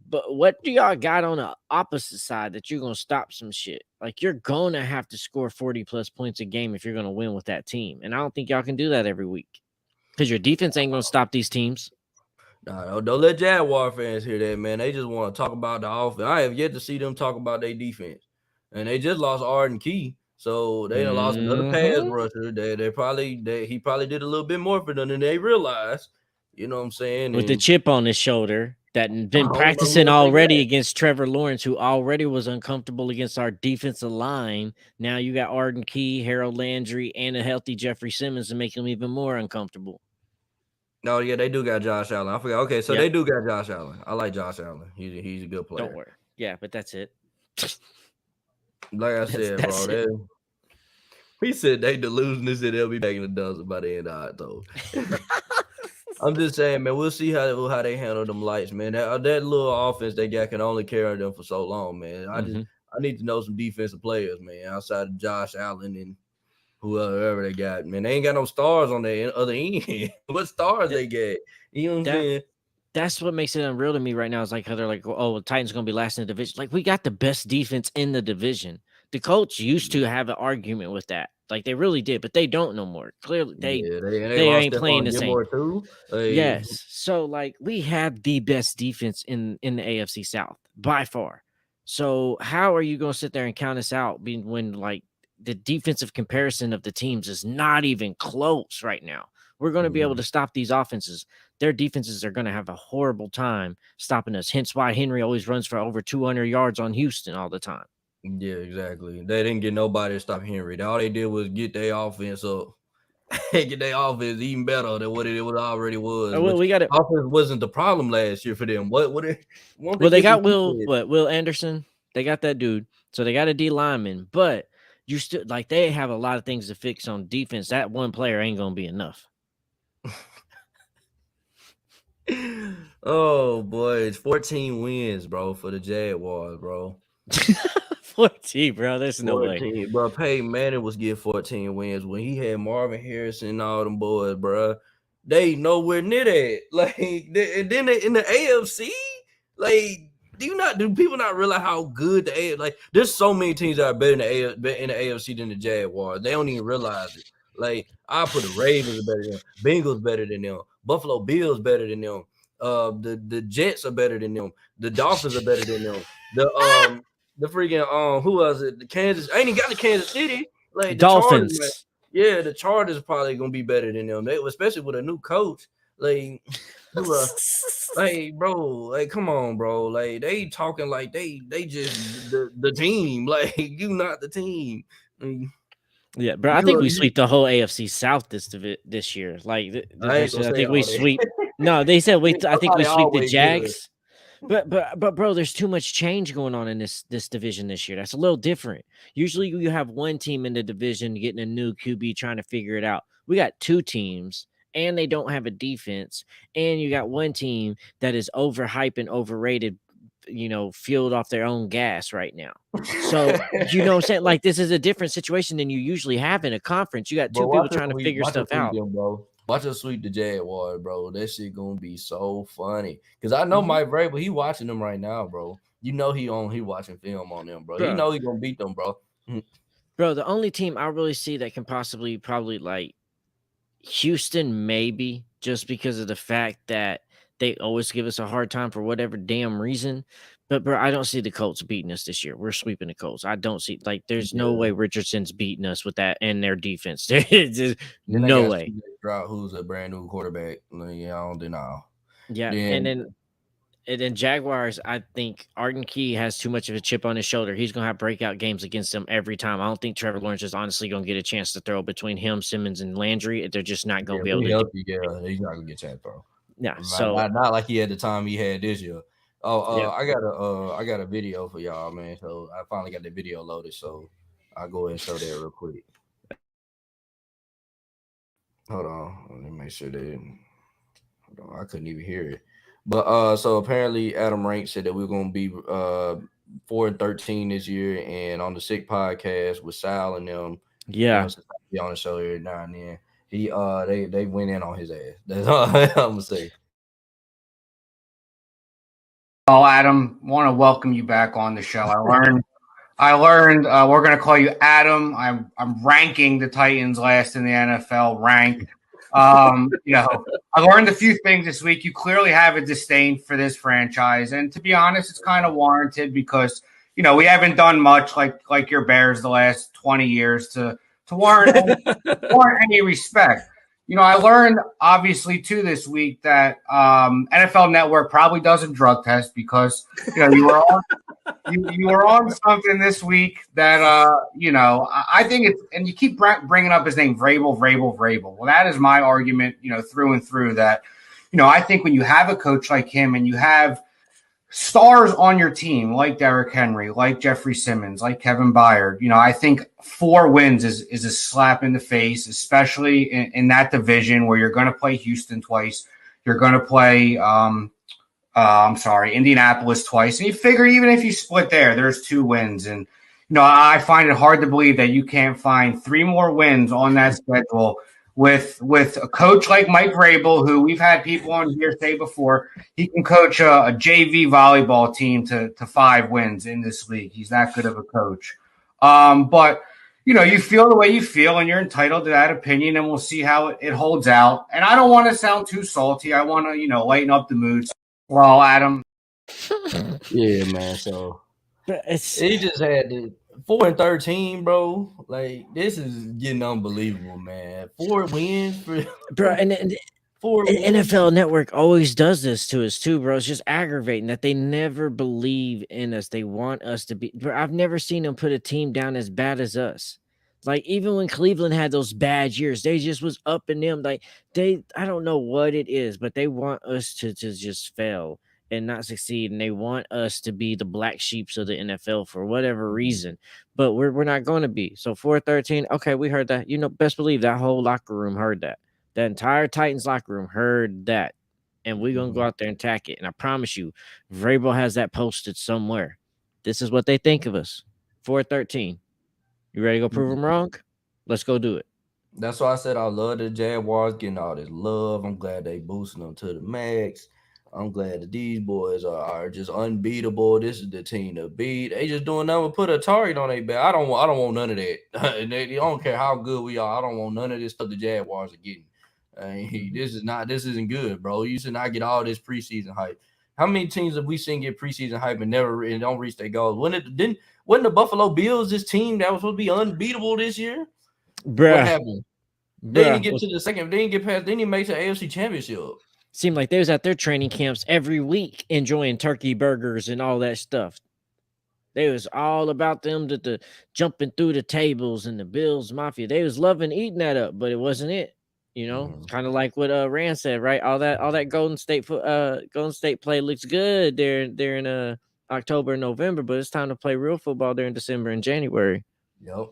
but what do y'all got on the opposite side that you're gonna stop some shit? Like you're gonna have to score 40 plus points a game if you're gonna win with that team, and I don't think y'all can do that every week because your defense ain't gonna stop these teams. Nah, don't let Jaguar fans hear that, man. They just want to talk about the offense. I have yet to see them talk about their defense. And they just lost Arden Key. So they done lost another pass Mhm. rusher. He probably did a little bit more for them than they realized. You know what I'm saying? With the And chip on his shoulder that I been don't know practicing who else they already got. against Trevor Lawrence, who already was uncomfortable against our defensive line. Now you got Arden Key, Harold Landry, and a healthy Jeffrey Simmons to make him even more uncomfortable. No, yeah, they do got Josh Allen. I forgot. Okay, so Yep. they do got Josh Allen. I like Josh Allen. He's a good Don't player. worry. Yeah, but that's it. Like I that's said, that's bro, it. he said they delusional. He said they'll be back in the dozen by the end of October. I'm just saying, man. We'll see how they handle them lights, man. That little offense they got can only carry them for so long, man. Mhm. I need to know some defensive players, man, outside of Josh Allen and whoever they got. Man, they ain't got no stars on their other end. What stars That they get? You know what I'm that saying? that's what makes it unreal to me right now. Is like how they're like, oh, Titans gonna be last in the division. Like we got the best defense in the division. The Colts used to have an argument with that. Like they really did, but they don't no more. Clearly, Yeah, they they lost ain't playing Stephon the same. Gilmore too. Like, Yes. So like we have the best defense in the AFC South by far. So how are you going to sit there and count us out being when like the defensive comparison of the teams is not even close right now? We're going to be able to stop these offenses. Their defenses are going to have a horrible time stopping us. Hence why Henry always runs for over 200 yards on Houston all the time. yeah, exactly. They didn't get nobody to stop Henry. All they did was get their offense up. Get their offense even better than what it already was, Well, which we got it. offense wasn't the problem last year for them. Won't they Well, they get some got pieces? Will Anderson. They got that dude. So they got a D lineman, but you still like they have a lot of things to fix on defense. That one player ain't gonna be enough. Oh boy, it's 14 wins, bro, for the Jaguars, bro. 14, bro. There's no way. 14, bro. Peyton Manning was getting 14 wins when he had Marvin Harrison and all them boys, bro. They nowhere near that. Like, and then in the AFC, like, do people not realize how good the AFC? Like, there's so many teams that are better in the AFC than the Jaguars. They don't even realize it. Like, I put the Ravens better than them, Bengals better than them, Buffalo Bills better than them. The Jets are better than them. The Dolphins are better than them. The freaking who was it? The Kansas. I ain't even got the Kansas City. Like the Chargers, man. Dolphins. Yeah, the Chargers probably gonna be better than them. They, especially with a new coach. Like who like bro, like come on, bro. Like they talking like they just the team. Like you not the team. Like, Yeah, bro. I think we you sweep the whole AFC South this year. Like I ain't gonna I say think we all that. sweep. No, they said we. I think we Somebody sweep the always good. Jags. But bro, there's too much change going on in this division this year. That's a little different. Usually you have one team in the division getting a new QB trying to figure it out. We got two teams and they don't have a defense. And you got one team that is overhyped and overrated, fueled off their own gas right now. So, you know what I'm saying? Like this is a different situation than you usually have in a conference. You got Bro, two people trying to figure watch us stuff sweep out. them, bro. Watch us sweep the Jaguars, bro. That shit gonna be so funny. Cause I know Mhm. Mike Vrabel, he watching them right now, bro. You know he watching film on them, bro. He Bro. know he gonna beat them, bro. Bro, the only team I really see that can probably like Houston, maybe just because of the fact that They always give us a hard time for whatever damn reason. But bro, I don't see the Colts beating us this year. We're sweeping the Colts. I don't see like there's no way Yeah. Richardson's beating us with that and their defense. There's just Then they no got way. CJ Stroud, who's a brand new quarterback. Like, yeah, I don't know. Yeah, Then and then Jaguars, I think Arden Key has too much of a chip on his shoulder. He's gonna have breakout games against them every time. I don't think Trevor Lawrence is honestly gonna get a chance to throw between him, Simmons, and Landry. They're just not yeah, gonna be if able he to do. healthy, yeah, he's not gonna get chance, bro. Yeah, Not, so not not like he had the time he had this year. Oh, yeah, I got a video for y'all, man. So I finally got the video loaded. So I'll go ahead and show that real quick. Hold on, let me make sure that. Hold on, I couldn't even hear it. But so apparently Adam Rank said that we're gonna be 4-13 this year, and on the Sick podcast with Sal and them, yeah. since I be on the show every now and then, they went in on his ass. That's all I'm gonna say. Well, Adam, want to welcome you back on the show. I learned we're going to call you Adam. I'm ranking the Titans last in the NFL rank. I learned a few things this week. You clearly have a disdain for this franchise, and to be honest, it's kind of warranted because we haven't done much like your Bears the last 20 years to warrant any respect. I learned obviously too this week that NFL Network probably doesn't drug test because you were on you were on something this week that I think it's, and you keep bringing up his name, Vrabel. Well, that is my argument, through and through, that I think when you have a coach like him and you have stars on your team like Derrick Henry, like Jeffrey Simmons, like Kevin Byard, I think 4 wins is a slap in the face, especially in that division where you're going to play Houston twice, you're going to play Indianapolis twice. And you figure even if you split there's 2 wins. And, I find it hard to believe that you can't find 3 more wins on that schedule with a coach like Mike Vrabel, who we've had people on here say before, he can coach a JV volleyball team to 5 wins in this league. He's that good of a coach. But you feel the way you feel, and you're entitled to that opinion, and we'll see how it holds out. And I don't want to sound too salty. I want to, lighten up the mood. Well, Adam. Yeah, man. So But it's he just had the 4-13, bro. Like this is getting unbelievable, man. 4 wins for bro, and 4 wins. NFL Network always does this to us too, bro. It's just aggravating that they never believe in us. They want us to be. Bro, I've never seen them put a team down as bad as us. Like even when Cleveland had those bad years, they just was up in them. Like I don't know what it is, but they want us to just fail and not succeed, and they want us to be the black sheeps of the NFL for whatever reason. But we're not going to be. So 4-13, okay, we heard that. Best believe that whole locker room heard that. The entire Titans locker room heard that, and we're gonna go out there and attack it. And I promise you, Vrabel has that posted somewhere. This is what they think of us. 4-13. You ready to go prove them wrong? Let's go do it. That's why I said I love the Jaguars getting all this love. I'm glad they boosting them to the max. I'm glad that these boys are just unbeatable. This is the team to beat. They just doing nothing but put a target on their back. I don't want none of that. They don't care how good we are. I don't want none of this stuff the Jaguars are getting. This isn't good, bro. You should not get all this preseason hype. How many teams have we seen get preseason hype and don't reach their goals? Wasn't the Buffalo Bills this team that was supposed to be unbeatable this year? What Bruh. happened? They didn't get to the second. They didn't get past. They didn't make the AFC Championship. Seemed like they was at their training camps every week enjoying turkey burgers and all that stuff. They was all about them the jumping through the tables and the Bills Mafia. They was loving eating that up, but it wasn't it. It's kind of like what Rand said, right? All that Golden State play looks good there in October and November, but it's time to play real football there in December and January. Yep.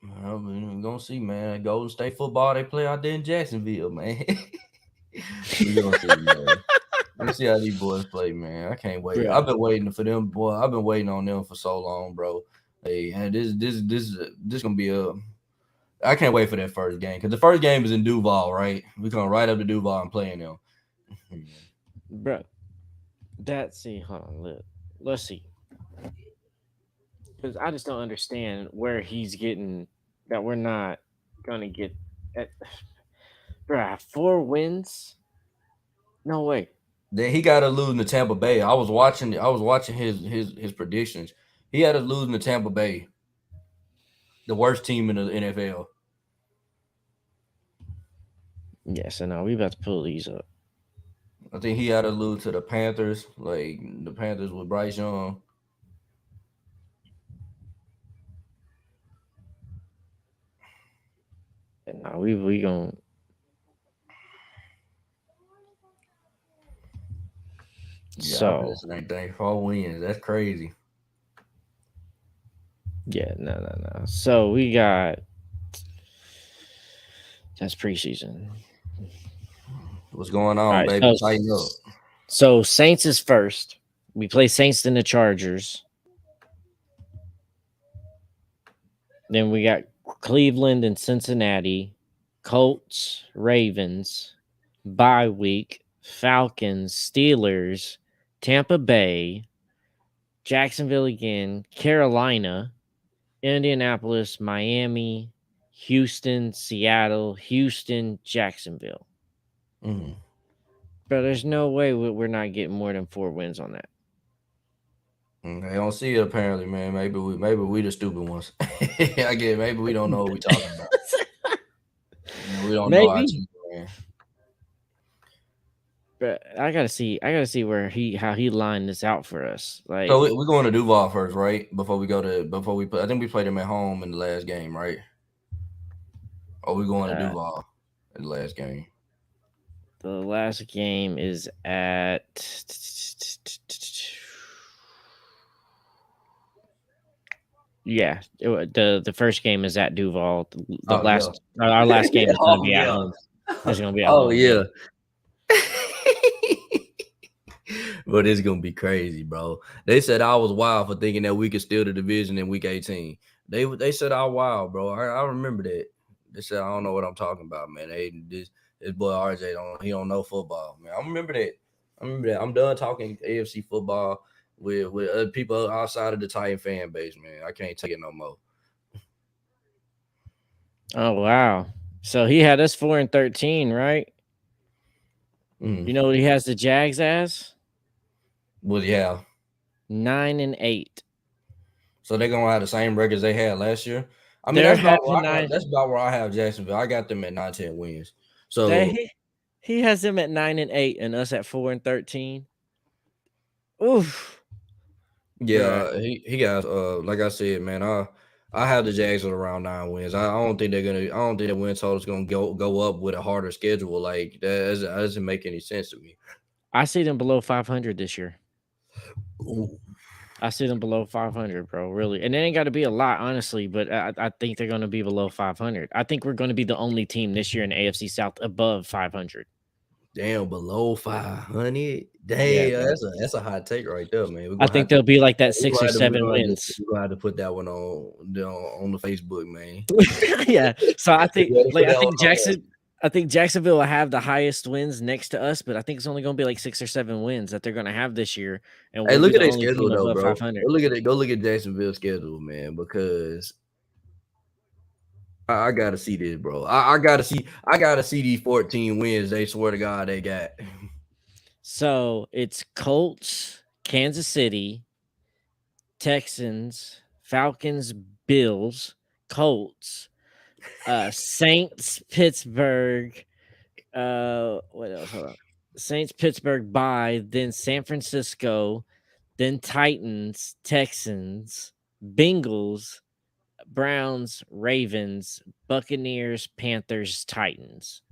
Well, we're gonna see, man. Golden State football they play out there in Jacksonville, man. We're gonna see, man. Let's see how these boys play, man. I can't wait. Yeah. I've been waiting for them, boy. I've been waiting on them for so long, bro. Hey, and this gonna be a. I can't wait for that first game because the first game is in Duval, right? We're gonna right up to Duval and playing them, bro. Hold on, let's see, because I just don't understand where he's getting that we're not gonna get at. Bro, 4 wins. No way. Then he got us losing to Tampa Bay. I was watching his predictions. He had us losing to Tampa Bay, the worst team in the NFL. Yeah, so now we about to pull these up. I think he had to lose to the Panthers, like the Panthers with Bryce Young. And now we gonna. Yeah, So I feel the same thing. 4 wins. That's crazy. yeah, no. So we got that's preseason. What's going on, All right, baby? Tighten up. so Saints is first. We play Saints and the Chargers. Then we got Cleveland and Cincinnati, Colts, Ravens, bye week, Falcons, Steelers, Tampa Bay, Jacksonville again, Carolina, Indianapolis, Miami, Houston, Seattle, Houston, Jacksonville. Mm-hmm. But there's no way we're not getting more than 4 wins on that. They don't see it apparently, man. Maybe we the stupid ones. I get maybe we don't know what we talking about. We don't know our team, man. But I gotta see where how he lined this out for us. Like, so we're going to Duval first, right? Before we play. I think we played them at home in the last game, right? Or we going to Duval in the last game? The last game is at the first game is at Duval. Our last game is going to be at home. It's going to be at home. Yeah. But it's gonna be crazy, bro. They said I was wild for thinking that we could steal the division in week 18. They said I was wild, bro. I remember that. They said I don't know what I'm talking about, man. This boy RJ don't know football, man. I remember that. I'm done talking AFC football with other people outside of the Titan fan base, man. I can't take it no more. Oh wow! So he had us 4-13, right? Mm. You know what he has the Jags as? Well, yeah, 9-8. So they're gonna have the same records they had last year. I mean, that's about where I have Jacksonville. I got them at 9-10 wins. So he has them at 9-8 and us at 4-13. Oof. Yeah, he got like I said, man. I have the Jags at around 9 wins. I don't think the win total's gonna go up with a harder schedule. Like that doesn't make any sense to me. I see them below 500 this year. Ooh. I see them below 500, bro. Really, and it ain't got to be a lot, honestly. But I think they're going to be below 500. I think we're going to be the only team this year in the AFC South above 500. Damn, below 500. Damn, yeah, that's a hot take right there, man. I think they'll be like that 6 or 7 wins. We're gonna have to put that one on the Facebook, man. Yeah. So I think I think Jacksonville will have the highest wins next to us, but I think it's only going to be like 6 or 7 wins that they're going to have this year. And hey, look at their schedule though, bro. Go look at Jacksonville's schedule, man, because I gotta see this, bro. I gotta see these 14 wins. They swear to God they got. So it's Colts, Kansas City, Texans, Falcons, Bills, Colts, Saints, Pittsburgh. What else? Hold on. Saints, Pittsburgh, bye. Then San Francisco, then Titans, Texans, Bengals, Browns, Ravens, Buccaneers, Panthers, Titans.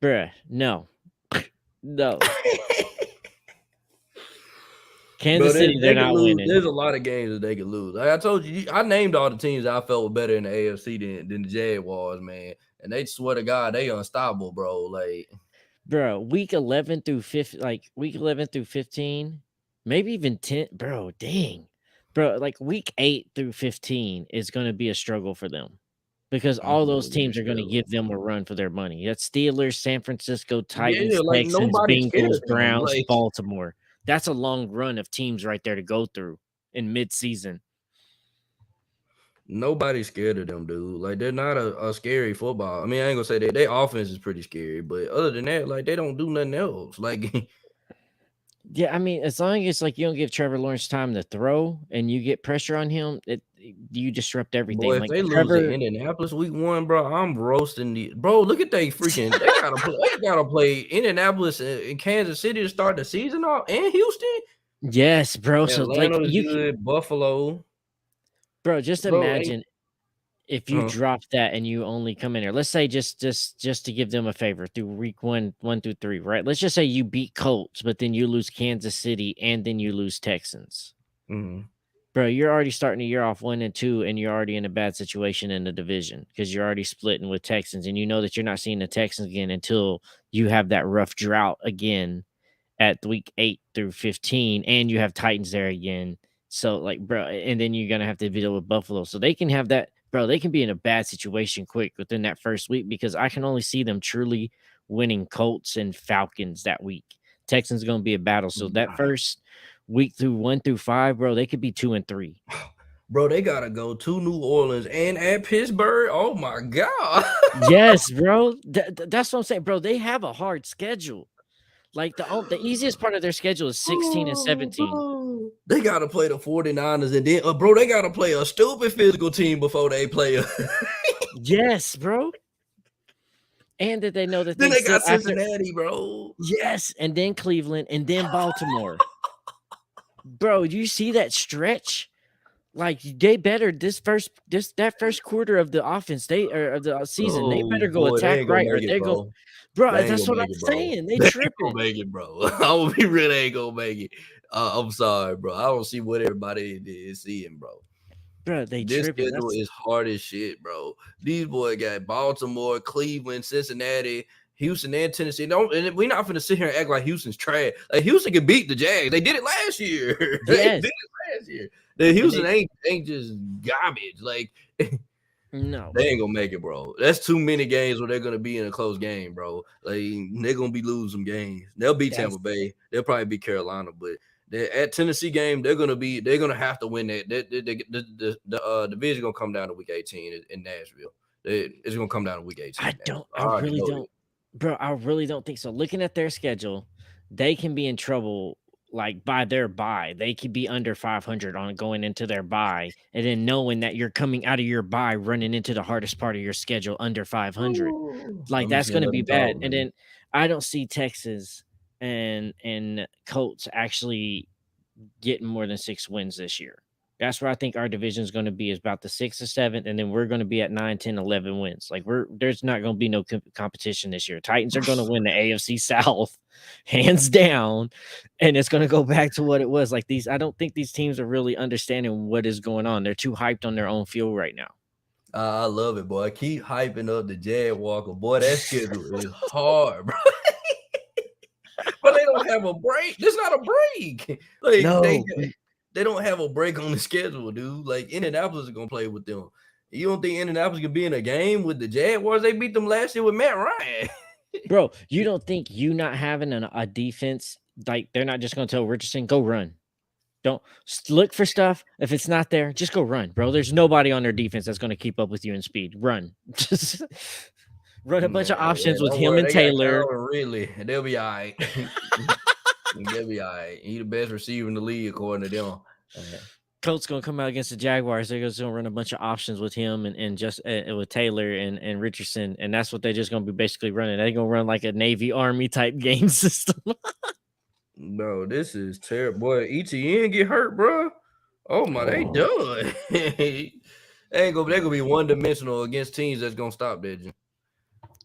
Bruh, no. No. Kansas City, they're not winning. There's a lot of games that they could lose. Like I told you, I named all the teams I felt were better in the AFC than the Jaguars, man. And they swear to God, they unstoppable, bro. Like, bro, week 11 through 15, maybe even 10, bro. Dang, bro. Like week 8 through 15 is going to be a struggle for them because all those teams are going to give them a run for their money. That's Steelers, San Francisco, Titans, Texans, Bengals, Browns, Baltimore. That's a long run of teams right there to go through in mid-season. Nobody's scared of them, dude. Like they're not a scary football. I mean, I ain't gonna say that their offense is pretty scary, but other than that, like they don't do nothing else. Like, Yeah, I mean, as long as like you don't give Trevor Lawrence time to throw and you get pressure on him, you disrupt everything. boy, if Like they lose in Trevor, Indianapolis week 1, bro, I'm roasting the bro. Look at they freaking. They gotta play Indianapolis and Kansas City to start the season off, and Houston. yes, bro. So like Atlanta is you can, good. Buffalo, bro, just bro. Ain't imagine if you drop that and you only come in here. Let's say just to give them a favor through week 1 through 3, right? Let's just say you beat Colts, but then you lose Kansas City and then you lose Texans. Bro, you're already starting the year off 1-2, and you're already in a bad situation in the division because you're already splitting with Texans, and you know that you're not seeing the Texans again until you have that rough drought again at week 8 through 15, and you have Titans there again. So, like, bro, and then you're gonna have to deal with Buffalo. So they can have that, bro. They can be in a bad situation quick within that first week because I can only see them truly winning Colts and Falcons that week. Texans gonna be a battle. So that first week through 1 through 5, bro, they could be 2-3. Bro, they gotta go to New Orleans and at Pittsburgh. Oh my god. Yes, bro. That's what I'm saying, bro. They have a hard schedule. Like the easiest part of their schedule is 16 and 17. They gotta play the 49ers, and then bro, they gotta play a stupid physical team before they play. Yes, bro. And that they know that Then they they still got Cincinnati, bro. yes, and then Cleveland, and then Baltimore. Bro, do you see that stretch? Like they better that first quarter of the offense, of the season, they better go Boy, they attack ain't gonna right or make it, they go. bro. Bro, They ain't that's gonna what I'm make it, bro. saying. They They ain't tripping. gonna make it, bro. I will be real, they ain't gonna make it. I'm sorry, bro. I don't see what everybody is seeing, bro. Bro, they This tripping. schedule is hard as shit, bro. These boys got Baltimore, Cleveland, Cincinnati, Houston, and Tennessee. And we're not gonna sit here and act like Houston's trash. Like Houston can beat the Jags. They did it last year. Yes. They did it last year. The Houston ain't just garbage. Like No, they ain't gonna make it, bro. That's too many games where they're gonna be in a close game, bro. Like they're gonna be losing some games. They'll beat Tampa Bay. They'll probably beat Carolina, but at Tennessee game, they're gonna have to win that. The division gonna come down to week 18 in Nashville. It's gonna come down to week 18. I really don't, bro. I really don't think so. Looking at their schedule, they can be in trouble. Like by their bye, they could be under 500 on going into their bye, and then knowing that you're coming out of your bye, running into the hardest part of your schedule under 500. Like that's going to be bad. And then I don't see Texas and Colts actually getting more than 6 wins this year. That's where I think our division is going to be, is about the 6th or 7th, and then we're going to be at 9, 10, 11 wins. Like there's not going to be no competition this year. Titans are going to win the AFC South hands down, and it's going to go back to what it was. Like I don't think these teams are really understanding what is going on. They're too hyped on their own field right now. I love it, boy. Keep hyping up the Jaguars. Boy, that schedule is hard, bro. But they don't have a break. There's not a break. Like No. they don't have a break on the schedule, dude. Like Indianapolis is gonna play with them. You don't think Indianapolis can be in a game with the Jaguars? They beat them last year with Matt Ryan. Bro, you don't think you not having a defense, like they're not just gonna tell Richardson, go run. Don't look for stuff. If it's not there, just go run, bro. There's nobody on their defense that's gonna keep up with you in speed. Run. Just run a bunch of options with him and Taylor. Really, and they'll be all right. They'll be all right. He the best receiver in the league, according to them. Colts gonna come out against the Jaguars. They're gonna run a bunch of options with him and just with Taylor and Richardson, and that's what they're just gonna be basically running. They're gonna run like a Navy Army type game system. Bro, this is terrible. Boy, ETN get hurt, bro. Oh my, they done. They're gonna be one dimensional against teams that's gonna stop that.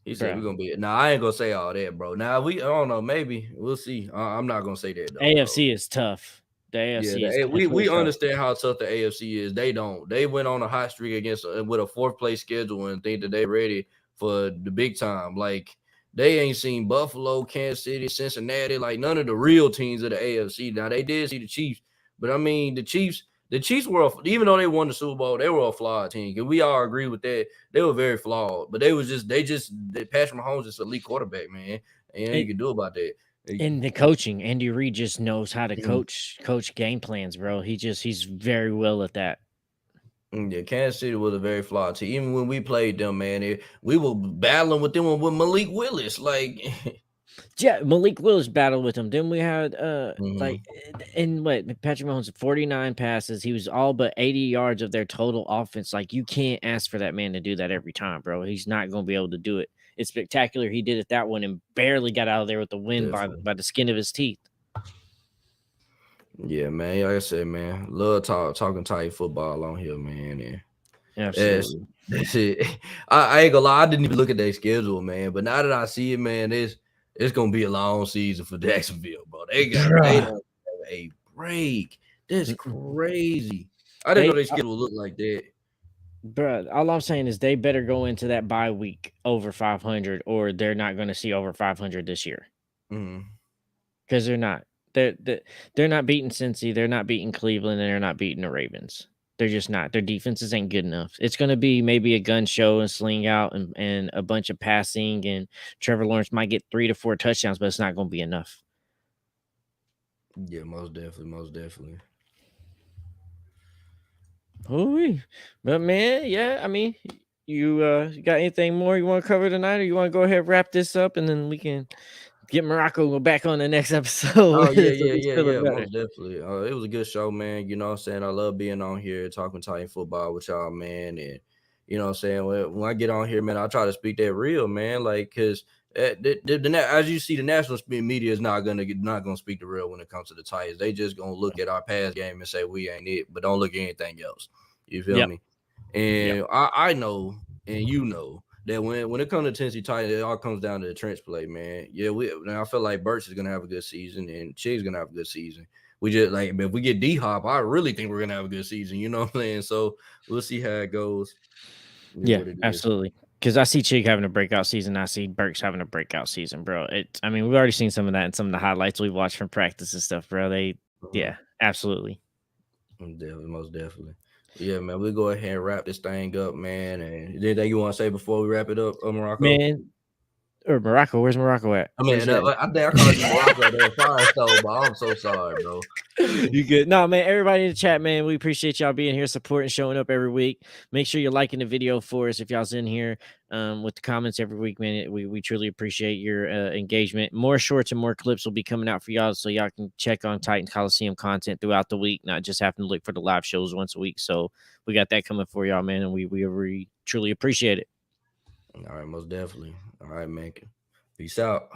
He said we're gonna be. Nah, I ain't gonna say all that, bro. Now I don't know. Maybe we'll see. I'm not gonna say that though. AFC bro. Is tough. The AFC is we tough. understand how tough the AFC is. They don't. They went on a hot streak with a 4th place schedule and think that they ready for the big time. Like they ain't seen Buffalo, Kansas City, Cincinnati, like none of the real teams of the AFC. Now they did see the Chiefs, but I mean the Chiefs were, even though they won the Super Bowl, they were a flawed team. And we all agree with that. They were very flawed, but Patrick Mahomes is an elite quarterback, man. And you can do about that. In the coaching, Andy Reid just knows how to coach game plans, bro. He's very well at that. Yeah, Kansas City was a very flawed team. Even when we played them, man, we were battling with them with Malik Willis. Like, Yeah, Malik Willis battled with him. Then we had mhm. like in what Patrick Mahomes 49 passes. He was all but 80 yards of their total offense. Like you can't ask for that man to do that every time, bro. He's not gonna be able to do it. It's spectacular. He did it that one and barely got out of there with the win Definitely. by the skin of his teeth. Yeah, man. Like I said, man, love talking Titan football on here, man. And Absolutely. that's it. I ain't gonna lie, I didn't even look at their schedule, man. But now that I see it, man, it's gonna be a long season for Jacksonville, bro. They don't have a break. That's crazy. I didn't know their schedule looked like that. Bruh, all I'm saying is they better go into that bye week over 500, or they're not going to see over 500 this year. Mm-hmm. Because they're not. They're not beating Cincy. They're not beating Cleveland, and they're not beating the Ravens. They're just not. Their defenses ain't good enough. It's going to be maybe a gun show and sling out and a bunch of passing, and Trevor Lawrence might get 3 to 4 touchdowns, but it's not going to be enough. Yeah, most definitely. Ooh, but man, yeah, I mean, you got anything more you want to cover tonight, or you want to go ahead and wrap this up, and then we can get Morocco back on the next episode. Oh yeah, So he's feeling better. most definitely. It was a good show, man. You know what I'm saying? I love being on here talking Titan football with y'all, man. And you know what I'm saying? When I get on here, man, I try to speak that real, man. Like, cause as you see, the national media is not gonna speak the real when it comes to the Titans. They just gonna look at our past game and say we ain't it, but don't look at anything else. You feel me? And I know, and you know, that when it comes to Tennessee Titans, it all comes down to the trench play, man. Yeah, I feel like Burks is gonna have a good season and Chig's gonna have a good season. We just like, if we get D-Hop, I really think we're gonna have a good season. You know what I'm saying? So we'll see how it goes. Yeah, absolutely. Because I see Chig having a breakout season. I see Burks having a breakout season, bro. I mean, we've already seen some of that in some of the highlights we've watched from practice and stuff, bro. Yeah, absolutely. Most definitely. Yeah, man. We'll go ahead and wrap this thing up, man. And anything you want to say before we wrap it up, Morocco? Man, or Morocco, where's Morocco at? I mean, I think I called you Morocco there, Firestone, but I'm so sorry, bro. You good? No, man. Everybody in the chat, man. We appreciate y'all being here, supporting, showing up every week. Make sure you're liking the video for us if y'all's in here with the comments every week, man. We truly appreciate your engagement. More shorts and more clips will be coming out for y'all, so y'all can check on Titans Colosseum content throughout the week, not just having to look for the live shows once a week. So we got that coming for y'all, man, and we truly appreciate it. All right, most definitely. All right, man. Peace out.